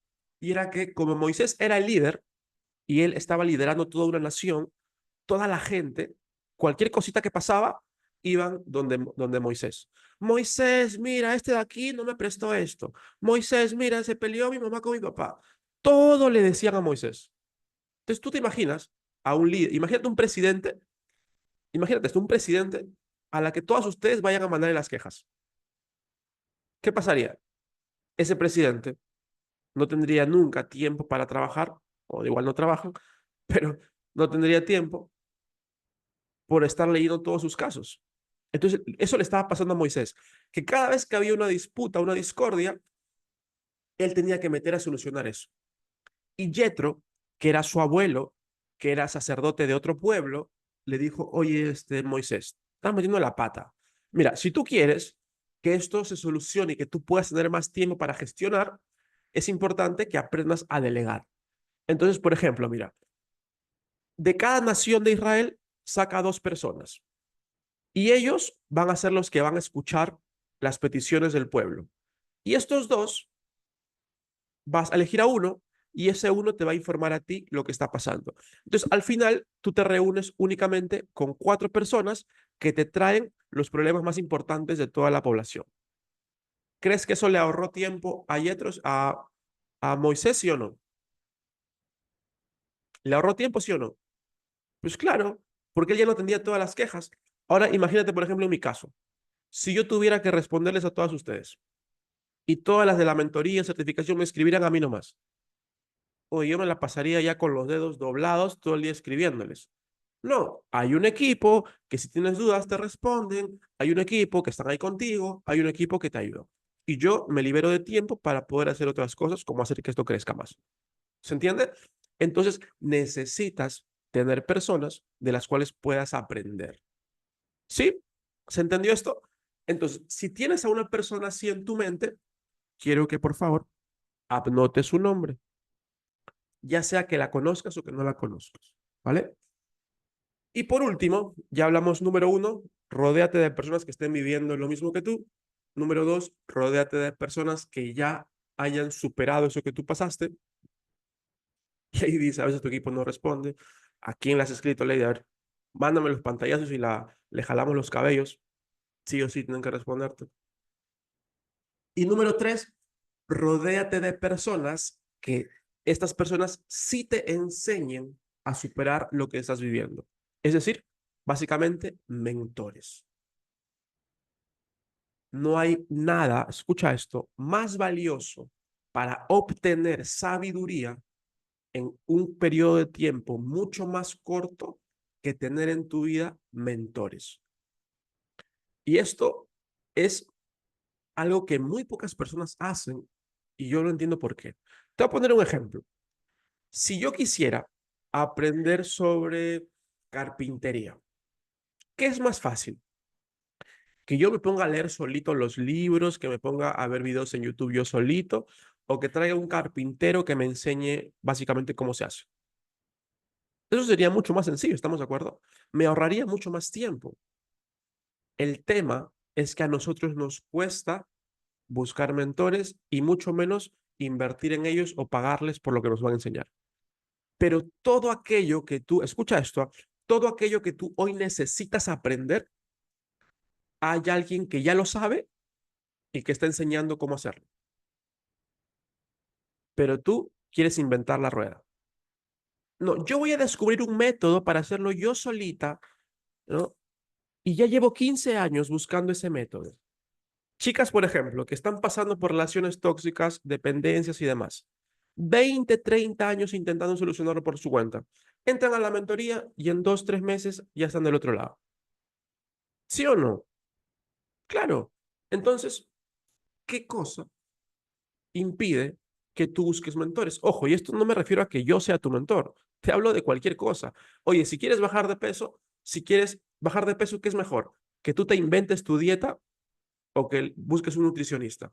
Y era que como Moisés era el líder y él estaba liderando toda una nación, toda la gente, cualquier cosita que pasaba, iban donde Moisés. Moisés, mira, este de aquí no me prestó esto. Moisés, mira, se peleó mi mamá con mi papá. Todo le decían a Moisés. Entonces tú te imaginas a un líder, imagínate esto, un presidente a la que todos ustedes vayan a mandarle las quejas. ¿Qué pasaría? Ese presidente no tendría nunca tiempo para trabajar, o igual no trabajan, pero no tendría tiempo por estar leyendo todos sus casos. Entonces, eso le estaba pasando a Moisés, que cada vez que había una disputa, una discordia, él tenía que meter a solucionar eso. Y Jetro, que era su abuelo, que era sacerdote de otro pueblo, le dijo, oye, Moisés, estás metiendo la pata. Mira, si tú quieres que esto se solucione y que tú puedas tener más tiempo para gestionar, es importante que aprendas a delegar. Entonces, por ejemplo, mira, de cada nación de Israel saca dos personas. Y ellos van a ser los que van a escuchar las peticiones del pueblo. Y estos dos, vas a elegir a uno y ese uno te va a informar a ti lo que está pasando. Entonces, al final, tú te reúnes únicamente con cuatro personas que te traen los problemas más importantes de toda la población. ¿Crees que eso le ahorró tiempo a Yetros, a Moisés, sí o no? ¿Le ahorró tiempo, sí o no? Pues claro, porque él ya no atendía todas las quejas. Ahora, imagínate, por ejemplo, en mi caso, si yo tuviera que responderles a todas ustedes, y todas las de la mentoría, certificación me escribieran a mí nomás. O yo me la pasaría ya con los dedos doblados todo el día escribiéndoles. No, hay un equipo que si tienes dudas te responden, hay un equipo que están ahí contigo, hay un equipo que te ayuda. Y yo me libero de tiempo para poder hacer otras cosas, como hacer que esto crezca más. ¿Se entiende? Entonces, necesitas tener personas de las cuales puedas aprender. ¿Sí? ¿Se entendió esto? Entonces, si tienes a una persona así en tu mente, quiero que por favor anote su nombre, ya sea que la conozcas o que no la conozcas, ¿vale? Y por último, ya hablamos número uno, rodéate de personas que estén viviendo lo mismo que tú. Número dos, rodéate de personas que ya hayan superado eso que tú pasaste. Y ahí dice, a veces tu equipo no responde. ¿A quién le has escrito, Lady? A ver, mándame los pantallazos y le jalamos los cabellos. Sí o sí tienen que responderte. Y número tres, rodéate de personas que estas personas sí te enseñen a superar lo que estás viviendo. Es decir, básicamente mentores. No hay nada, escucha esto, más valioso para obtener sabiduría en un periodo de tiempo mucho más corto que tener en tu vida mentores. Y esto es algo que muy pocas personas hacen y yo no entiendo por qué. Te voy a poner un ejemplo. Si yo quisiera aprender sobre carpintería, ¿qué es más fácil? Que yo me ponga a leer solito los libros, que me ponga a ver videos en YouTube yo solito, o que traiga un carpintero que me enseñe básicamente cómo se hace. Eso sería mucho más sencillo, ¿estamos de acuerdo? Me ahorraría mucho más tiempo. El tema es que a nosotros nos cuesta buscar mentores y mucho menos invertir en ellos o pagarles por lo que nos van a enseñar. Pero todo aquello que tú, escucha esto, todo aquello que tú hoy necesitas aprender, hay alguien que ya lo sabe y que está enseñando cómo hacerlo. Pero tú quieres inventar la rueda. No, yo voy a descubrir un método para hacerlo yo solita, ¿no? Y ya llevo 15 años buscando ese método. Chicas, por ejemplo, que están pasando por relaciones tóxicas, dependencias y demás. 20, 30 años intentando solucionarlo por su cuenta. Entran a la mentoría y en 2, 3 meses ya están del otro lado. ¿Sí o no? Claro. Entonces, ¿qué cosa impide que tú busques mentores? Ojo, y esto no me refiero a que yo sea tu mentor. Te hablo de cualquier cosa. Oye, si quieres bajar de peso, si quieres bajar de peso, ¿qué es mejor? ¿Que tú te inventes tu dieta o que busques un nutricionista?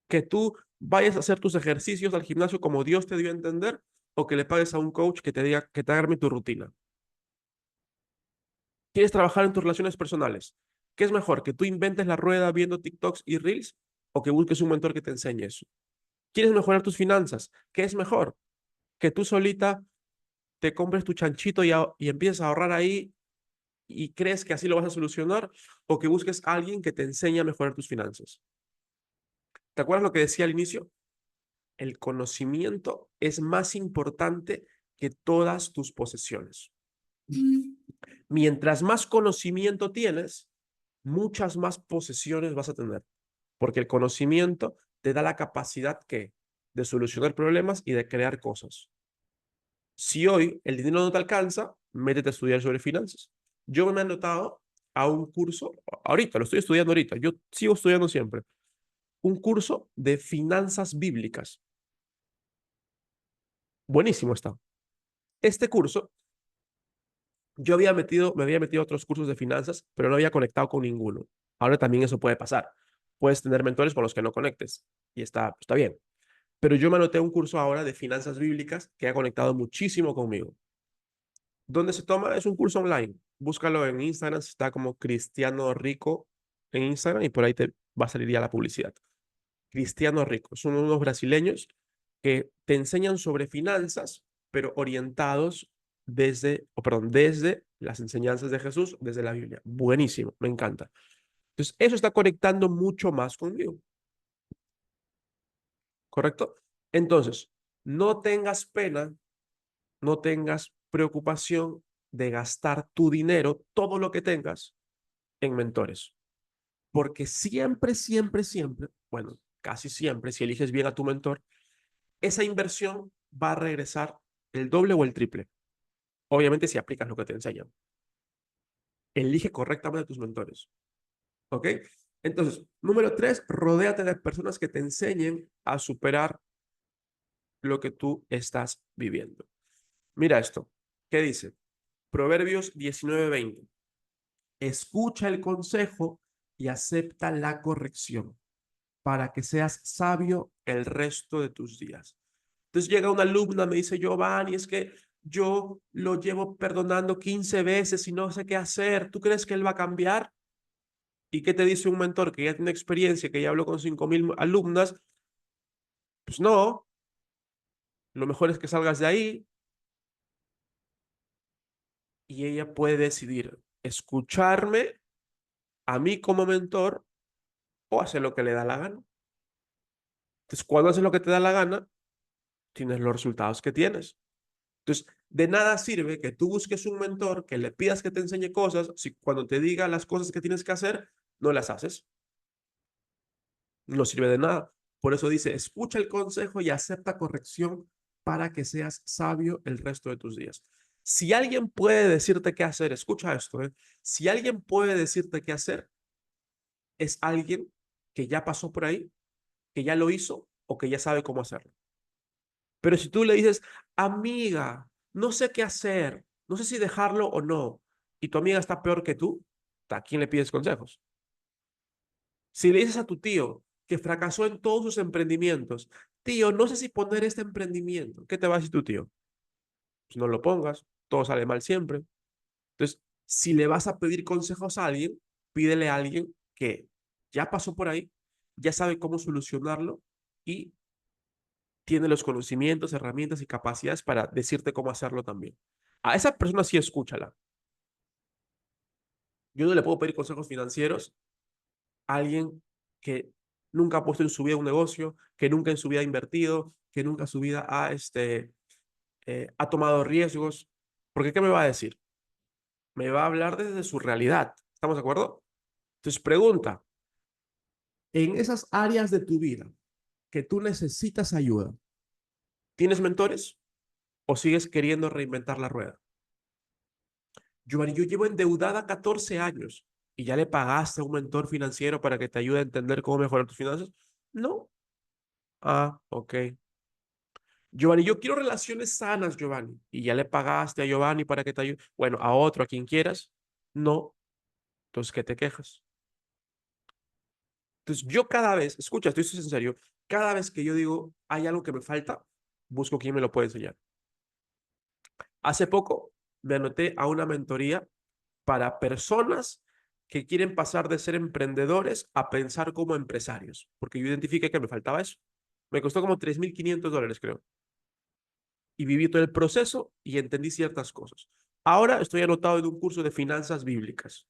¿Que tú vayas a hacer tus ejercicios al gimnasio como Dios te dio a entender o que le pagues a un coach que te diga que te arme tu rutina? ¿Quieres trabajar en tus relaciones personales? ¿Qué es mejor? ¿Que tú inventes la rueda viendo TikToks y Reels o que busques un mentor que te enseñe eso? ¿Quieres mejorar tus finanzas? ¿Qué es mejor? ¿Que tú solita te compres tu chanchito y empieces a ahorrar ahí y crees que así lo vas a solucionar o que busques a alguien que te enseñe a mejorar tus finanzas? ¿Te acuerdas lo que decía al inicio? El conocimiento es más importante que todas tus posesiones. Mientras más conocimiento tienes, muchas más posesiones vas a tener, porque el conocimiento te da la capacidad que de solucionar problemas y de crear cosas. Si hoy el dinero no te alcanza, métete a estudiar sobre finanzas. Yo me he anotado a un curso, ahorita, lo estoy estudiando ahorita, yo sigo estudiando siempre, un curso de finanzas bíblicas. Buenísimo está. Este curso, me había metido a otros cursos de finanzas, pero no había conectado con ninguno. Ahora también eso puede pasar. Puedes tener mentores con los que no conectes y está bien. Pero yo me anoté un curso ahora de finanzas bíblicas que ha conectado muchísimo conmigo. ¿Dónde se toma? Es un curso online. Búscalo en Instagram, está como Cristiano Rico en Instagram y por ahí te va a salir ya la publicidad. Cristiano Rico, son unos brasileños que te enseñan sobre finanzas, pero orientados desde las enseñanzas de Jesús, desde la Biblia. Buenísimo, me encanta. Entonces, eso está conectando mucho más conmigo, ¿correcto? Entonces, no tengas pena, no tengas preocupación de gastar tu dinero, todo lo que tengas, en mentores. Porque siempre, siempre, siempre, bueno, casi siempre, si eliges bien a tu mentor, esa inversión va a regresar el doble o el triple. Obviamente si aplicas lo que te enseñan. Elige correctamente a tus mentores. ¿Ok? Entonces, número 3, rodéate de personas que te enseñen a superar lo que tú estás viviendo. Mira esto. ¿Qué dice? Proverbios 19:20. Escucha el consejo y acepta la corrección para que seas sabio el resto de tus días. Entonces llega una alumna, me dice, Giovanni, es que yo lo llevo perdonando 15 veces y no sé qué hacer. ¿Tú crees que él va a cambiar? ¿Y qué te dice un mentor que ya tiene experiencia, que ya habló con 5,000 alumnas? Pues no, lo mejor es que salgas de ahí y ella puede decidir escucharme a mí como mentor o hacer lo que le da la gana. Entonces, cuando haces lo que te da la gana, tienes los resultados que tienes. Entonces, de nada sirve que tú busques un mentor, que le pidas que te enseñe cosas, si cuando te diga las cosas que tienes que hacer, no las haces. no sirve de nada. Por eso dice, escucha el consejo y acepta corrección para que seas sabio el resto de tus días. Si alguien puede decirte qué hacer, escucha esto, ¿eh? Si alguien puede decirte qué hacer, es alguien que ya pasó por ahí, que ya lo hizo o que ya sabe cómo hacerlo. Pero si tú le dices, amiga, no sé qué hacer, no sé si dejarlo o no, y tu amiga está peor que tú, ¿a quién le pides consejos? Si le dices a tu tío que fracasó en todos sus emprendimientos, tío, no sé si poner este emprendimiento, ¿qué te va a decir tu tío? Pues no lo pongas, todo sale mal siempre. Entonces, si le vas a pedir consejos a alguien, pídele a alguien que ya pasó por ahí, ya sabe cómo solucionarlo y tiene los conocimientos, herramientas y capacidades para decirte cómo hacerlo también. A esa persona sí escúchala. Yo no le puedo pedir consejos financieros a alguien que nunca ha puesto en su vida un negocio, que nunca en su vida ha invertido, que nunca en su vida ha tomado riesgos. Porque ¿qué me va a decir? Me va a hablar desde su realidad. ¿Estamos de acuerdo? Entonces pregunta, en esas áreas de tu vida que tú necesitas ayuda, ¿tienes mentores o sigues queriendo reinventar la rueda? Yo llevo endeudada 14 años y ya le pagaste a un mentor financiero para que te ayude a entender cómo mejorar tus finanzas. No. Ah, ok. Giovanni, yo quiero relaciones sanas, Giovanni. Y ya le pagaste a Giovanni para que te ayude. Bueno, a otro, a quien quieras. No. Entonces, ¿qué te quejas? Entonces, yo cada vez, escucha, esto es en serio, cada vez que yo digo, hay algo que me falta, busco quién me lo puede enseñar. Hace poco me anoté a una mentoría para personas que quieren pasar de ser emprendedores a pensar como empresarios, porque yo identifiqué que me faltaba eso. Me costó como $3,500, creo. Y viví todo el proceso y entendí ciertas cosas. Ahora estoy anotado en un curso de finanzas bíblicas.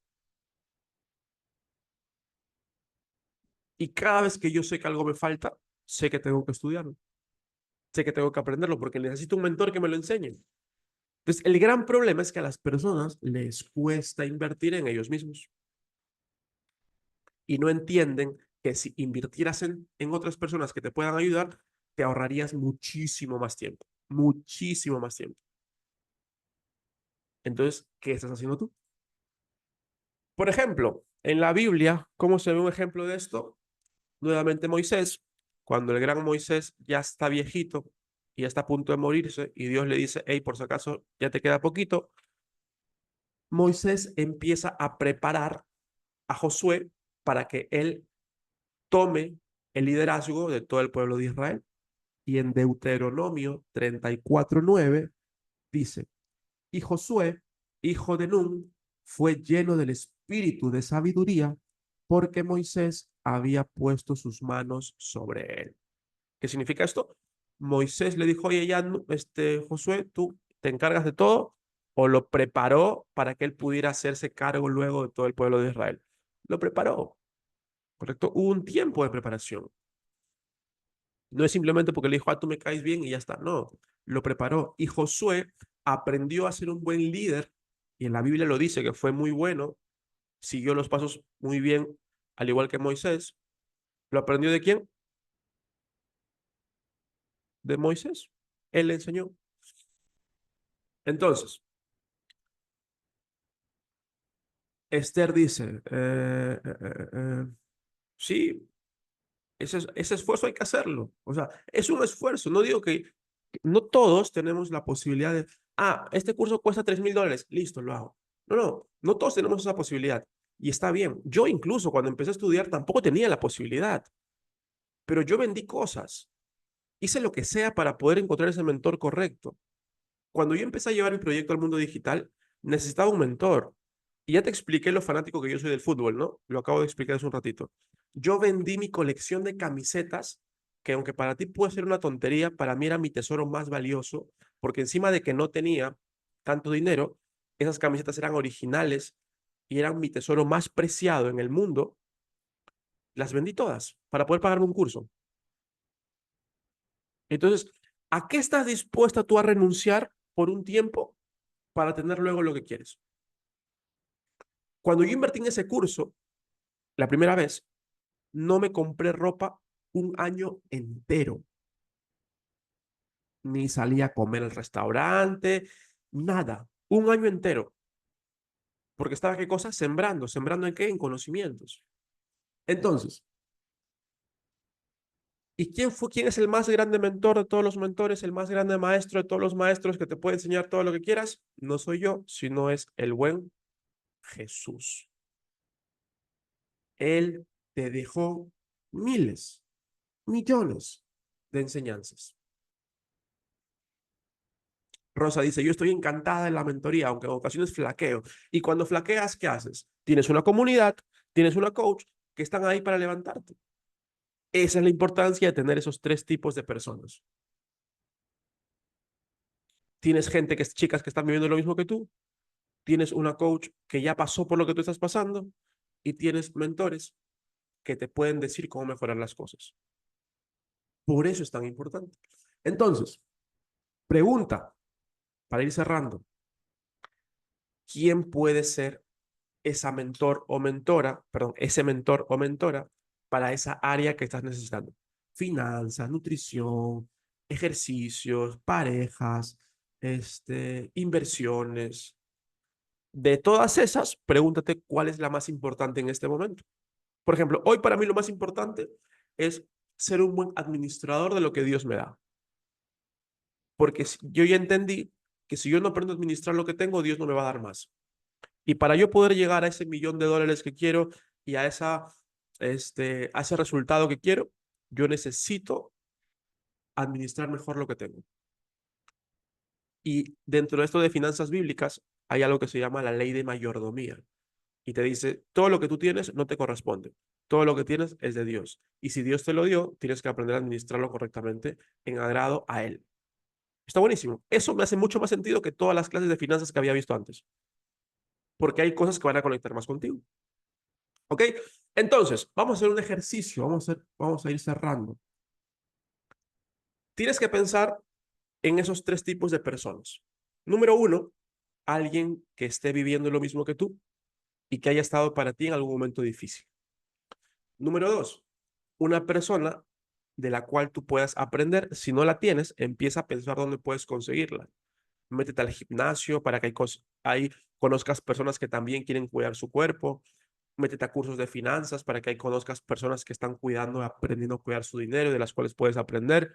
Y cada vez que yo sé que algo me falta, sé que tengo que estudiarlo. Sé que tengo que aprenderlo porque necesito un mentor que me lo enseñe. Entonces, el gran problema es que a las personas les cuesta invertir en ellos mismos y no entienden que si invirtieras en otras personas que te puedan ayudar, te ahorrarías muchísimo más tiempo, muchísimo más tiempo. Entonces, ¿qué estás haciendo tú? Por ejemplo, en la Biblia, ¿cómo se ve un ejemplo de esto? Nuevamente Moisés, cuando el gran Moisés ya está viejito y ya está a punto de morirse y Dios le dice, hey, por si acaso ya te queda poquito, Moisés empieza a preparar a Josué para que él tome el liderazgo de todo el pueblo de Israel. Y en Deuteronomio 34:9 dice, y Josué, hijo de Nun, fue lleno del espíritu de sabiduría porque Moisés había puesto sus manos sobre él. ¿Qué significa esto? Moisés le dijo, oye, ya, Josué, tú te encargas de todo, o lo preparó para que él pudiera hacerse cargo luego de todo el pueblo de Israel. Lo preparó, ¿correcto? Hubo un tiempo de preparación. No es simplemente porque le dijo, ah, tú me caes bien y ya está. No, lo preparó. Y Josué aprendió a ser un buen líder, y en la Biblia lo dice que fue muy bueno, siguió los pasos muy bien, al igual que Moisés. ¿Lo aprendió de quién? De Moisés. Él le enseñó. Entonces, Esther dice, sí, ese esfuerzo hay que hacerlo. O sea, es un esfuerzo. No digo que no todos tenemos la posibilidad de, ah, este curso cuesta $3,000, listo, lo hago. No, no, no todos tenemos esa posibilidad. Y está bien. Yo incluso cuando empecé a estudiar tampoco tenía la posibilidad, pero yo vendí cosas. Hice lo que sea para poder encontrar ese mentor correcto. Cuando yo empecé a llevar mi proyecto al mundo digital, necesitaba un mentor. Y ya te expliqué lo fanático que yo soy del fútbol, ¿no? Lo acabo de explicar hace un ratito. Yo vendí mi colección de camisetas, que aunque para ti puede ser una tontería, para mí era mi tesoro más valioso, porque encima de que no tenía tanto dinero, esas camisetas eran originales y eran mi tesoro más preciado en el mundo. Las vendí todas para poder pagarme un curso. Entonces, ¿a qué estás dispuesta tú a renunciar por un tiempo para tener luego lo que quieres? Cuando yo invertí en ese curso, la primera vez, no me compré ropa un año entero, ni salí a comer al restaurante, nada, un año entero, porque estaba, ¿qué cosa? Sembrando. ¿Sembrando en qué? En conocimientos. Entonces, ¿y quién es el más grande mentor de todos los mentores, el más grande maestro de todos los maestros que te puede enseñar todo lo que quieras? No soy yo, sino es el buen Jesús. Él te dejó miles, millones de enseñanzas. Rosa dice, yo estoy encantada en la mentoría, aunque en ocasiones flaqueo. Y cuando flaqueas, ¿qué haces? Tienes una comunidad, tienes una coach que están ahí para levantarte. Esa es la importancia de tener esos tres tipos de personas. Tienes gente que es chicas que están viviendo lo mismo que tú, tienes una coach que ya pasó por lo que tú estás pasando y tienes mentores que te pueden decir cómo mejorar las cosas. Por eso es tan importante. Entonces, pregunta para ir cerrando. ¿Quién puede ser esa mentor o mentora, perdón, ese mentor o mentora para esa área que estás necesitando? Finanzas, nutrición, ejercicios, parejas, inversiones. De todas esas, pregúntate cuál es la más importante en este momento. Por ejemplo, hoy para mí lo más importante es ser un buen administrador de lo que Dios me da. Porque yo ya entendí que si yo no aprendo a administrar lo que tengo, Dios no me va a dar más. Y para yo poder llegar a ese $1.000.000 que quiero y a ese resultado que quiero, yo necesito administrar mejor lo que tengo. Y dentro de esto de finanzas bíblicas, hay algo que se llama la ley de mayordomía. Y te dice, todo lo que tú tienes no te corresponde. Todo lo que tienes es de Dios. Y si Dios te lo dio, tienes que aprender a administrarlo correctamente en agrado a Él. Está buenísimo. Eso me hace mucho más sentido que todas las clases de finanzas que había visto antes. Porque hay cosas que van a conectar más contigo. ¿Ok? Entonces, vamos a hacer un ejercicio. Vamos a ir cerrando. Tienes que pensar en esos tres tipos de personas. Número uno, alguien que esté viviendo lo mismo que tú y que haya estado para ti en algún momento difícil. Número dos, una persona de la cual tú puedas aprender. Si no la tienes, empieza a pensar dónde puedes conseguirla. Métete al gimnasio para que ahí conozcas personas que también quieren cuidar su cuerpo. Métete a cursos de finanzas para que ahí conozcas personas que están cuidando, aprendiendo a cuidar su dinero y de las cuales puedes aprender.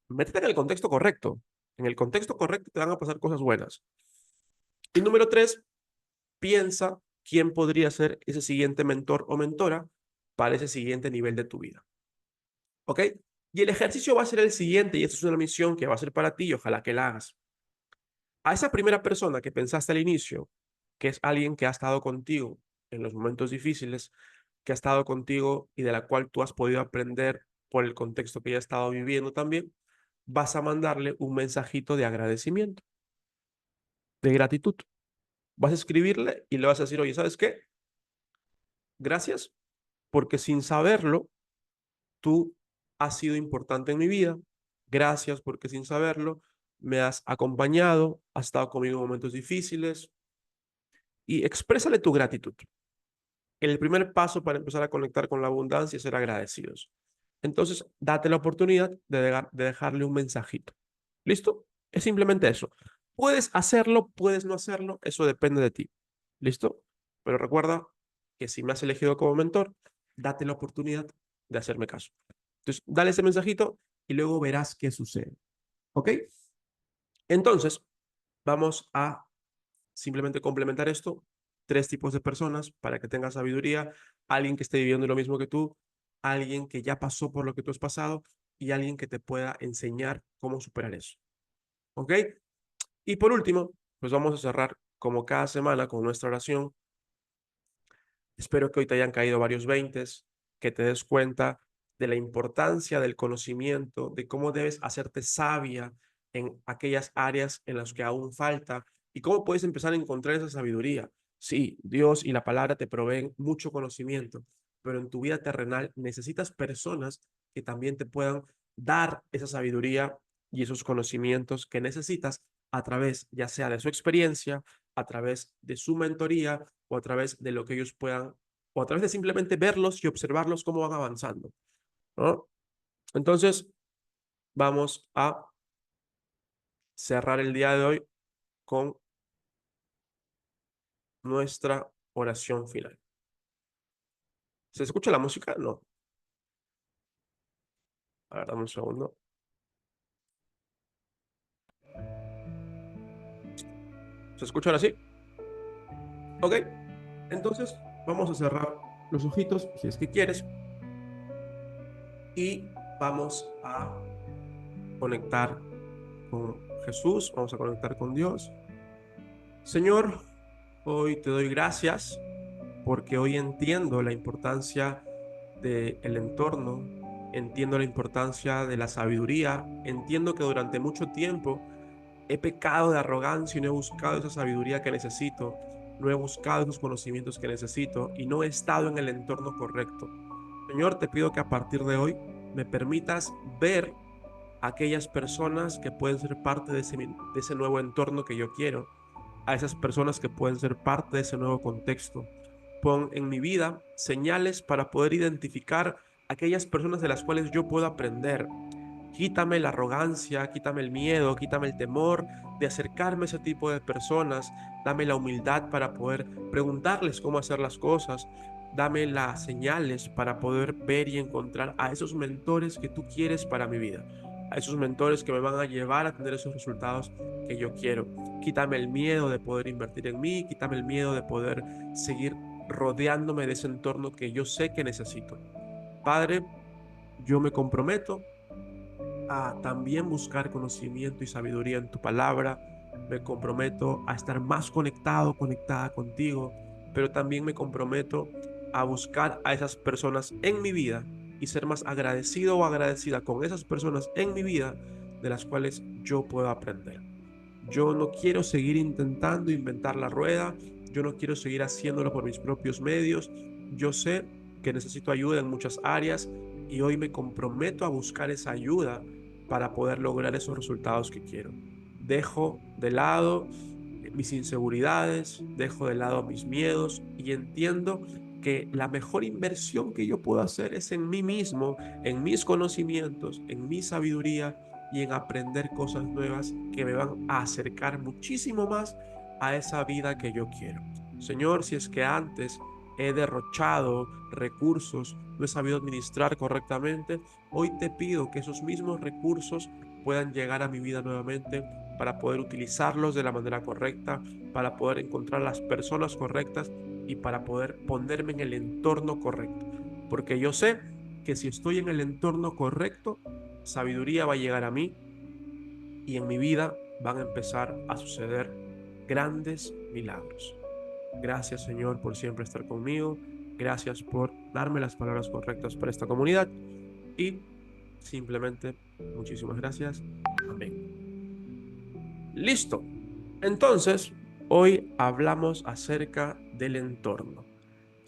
Métete en el contexto correcto. En el contexto correcto te van a pasar cosas buenas. Y número tres, piensa quién podría ser ese siguiente mentor o mentora para ese siguiente nivel de tu vida. ¿Ok? Y el ejercicio va a ser el siguiente, y esto es una misión que va a ser para ti y ojalá que la hagas. A esa primera persona que pensaste al inicio, que es alguien que ha estado contigo en los momentos difíciles, que ha estado contigo y de la cual tú has podido aprender por el contexto que ella ha estado viviendo también, vas a mandarle un mensajito de agradecimiento, de gratitud. Vas a escribirle y le vas a decir, oye, ¿sabes qué? Gracias, porque sin saberlo, tú has sido importante en mi vida. Gracias, porque sin saberlo, me has acompañado, has estado conmigo en momentos difíciles y exprésale tu gratitud. El primer paso para empezar a conectar con la abundancia es ser agradecidos. Entonces, date la oportunidad de dejarle un mensajito. ¿Listo? Es simplemente eso. Puedes hacerlo, puedes no hacerlo, eso depende de ti. ¿Listo? Pero recuerda que si me has elegido como mentor, date la oportunidad de hacerme caso. Entonces, dale ese mensajito y luego verás qué sucede. ¿Ok? Entonces, vamos a simplemente complementar esto. Tres tipos de personas para que tengas sabiduría. Alguien que esté viviendo lo mismo que tú, alguien que ya pasó por lo que tú has pasado y alguien que te pueda enseñar cómo superar eso. ¿Ok? Y por último, pues vamos a cerrar como cada semana con nuestra oración. Espero que hoy te hayan caído varios veintes, que te des cuenta de la importancia del conocimiento, de cómo debes hacerte sabia en aquellas áreas en las que aún falta y cómo puedes empezar a encontrar esa sabiduría. Sí, Dios y la palabra te proveen mucho conocimiento, pero en tu vida terrenal necesitas personas que también te puedan dar esa sabiduría y esos conocimientos que necesitas a través ya sea de su experiencia, a través de su mentoría o a través de lo que ellos puedan o a través de simplemente verlos y observarlos cómo van avanzando, ¿no? Entonces, vamos a cerrar el día de hoy con nuestra oración final. ¿Se escucha la música? No. A ver, dame un segundo. ¿Se escucha ahora sí? Ok. Entonces, vamos a cerrar los ojitos, si es que quieres, y vamos a conectar con Jesús, vamos a conectar con Dios. Señor, hoy te doy gracias porque hoy entiendo la importancia del entorno, entiendo la importancia de la sabiduría, entiendo que durante mucho tiempo he pecado de arrogancia y no he buscado esa sabiduría que necesito, no he buscado esos conocimientos que necesito y no he estado en el entorno correcto. Señor, te pido que a partir de hoy me permitas ver a aquellas personas que pueden ser parte de ese nuevo entorno que yo quiero, a esas personas que pueden ser parte de ese nuevo contexto. Pon en mi vida señales para poder identificar aquellas personas de las cuales yo puedo aprender. Quítame la arrogancia, quítame el miedo, quítame el temor de acercarme a ese tipo de personas. Dame la humildad para poder preguntarles cómo hacer las cosas. Dame las señales para poder ver y encontrar a esos mentores que tú quieres para mi vida. A esos mentores que me van a llevar a tener esos resultados que yo quiero. Quítame el miedo de poder invertir en mí, quítame el miedo de poder seguir rodeándome de ese entorno que yo sé que necesito. Padre, yo me comprometo a también buscar conocimiento y sabiduría en tu palabra. Me comprometo a estar más conectado, conectada contigo, pero también me comprometo a buscar a esas personas en mi vida y ser más agradecido o agradecida con esas personas en mi vida de las cuales yo puedo aprender. Yo no quiero seguir intentando inventar la rueda, yo no quiero seguir haciéndolo por mis propios medios. Yo sé que necesito ayuda en muchas áreas y hoy me comprometo a buscar esa ayuda para poder lograr esos resultados que quiero. Dejo de lado mis inseguridades, dejo de lado mis miedos y entiendo que la mejor inversión que yo puedo hacer es en mí mismo, en mis conocimientos, en mi sabiduría y en aprender cosas nuevas que me van a acercar muchísimo más a esa vida que yo quiero. Señor, si es que antes he derrochado recursos, no he sabido administrar correctamente, hoy te pido que esos mismos recursos puedan llegar a mi vida nuevamente para poder utilizarlos de la manera correcta, para poder encontrar las personas correctas y para poder ponerme en el entorno correcto. Porque yo sé que si estoy en el entorno correcto, sabiduría va a llegar a mí y en mi vida van a empezar a suceder grandes milagros. Gracias, Señor, por siempre estar conmigo. Gracias por darme las palabras correctas para esta comunidad y simplemente muchísimas gracias. Amén. Listo. Entonces, hoy hablamos acerca del entorno.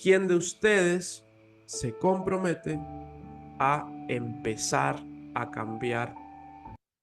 ¿Quién de ustedes se compromete a empezar a cambiar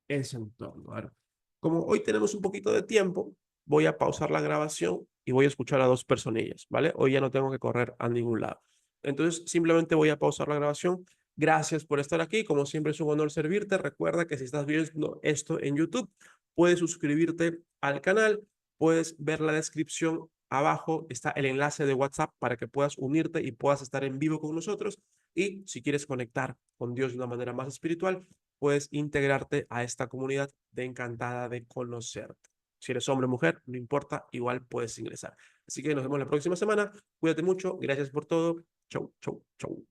ese entorno? A ver, como hoy tenemos un poquito de tiempo, voy a pausar la grabación y voy a escuchar a dos personillas, ¿vale? Hoy ya no tengo que correr a ningún lado. Entonces, simplemente voy a pausar la grabación. Gracias por estar aquí. Como siempre, es un honor servirte. Recuerda que si estás viendo esto en YouTube, puedes suscribirte al canal, puedes ver la descripción. Abajo está el enlace de WhatsApp para que puedas unirte y puedas estar en vivo con nosotros. Y si quieres conectar con Dios de una manera más espiritual, puedes integrarte a esta comunidad de encantada de conocerte. Si eres hombre o mujer, no importa, igual puedes ingresar. Así que nos vemos la próxima semana. Cuídate mucho. Gracias por todo. Chau, chau, chau.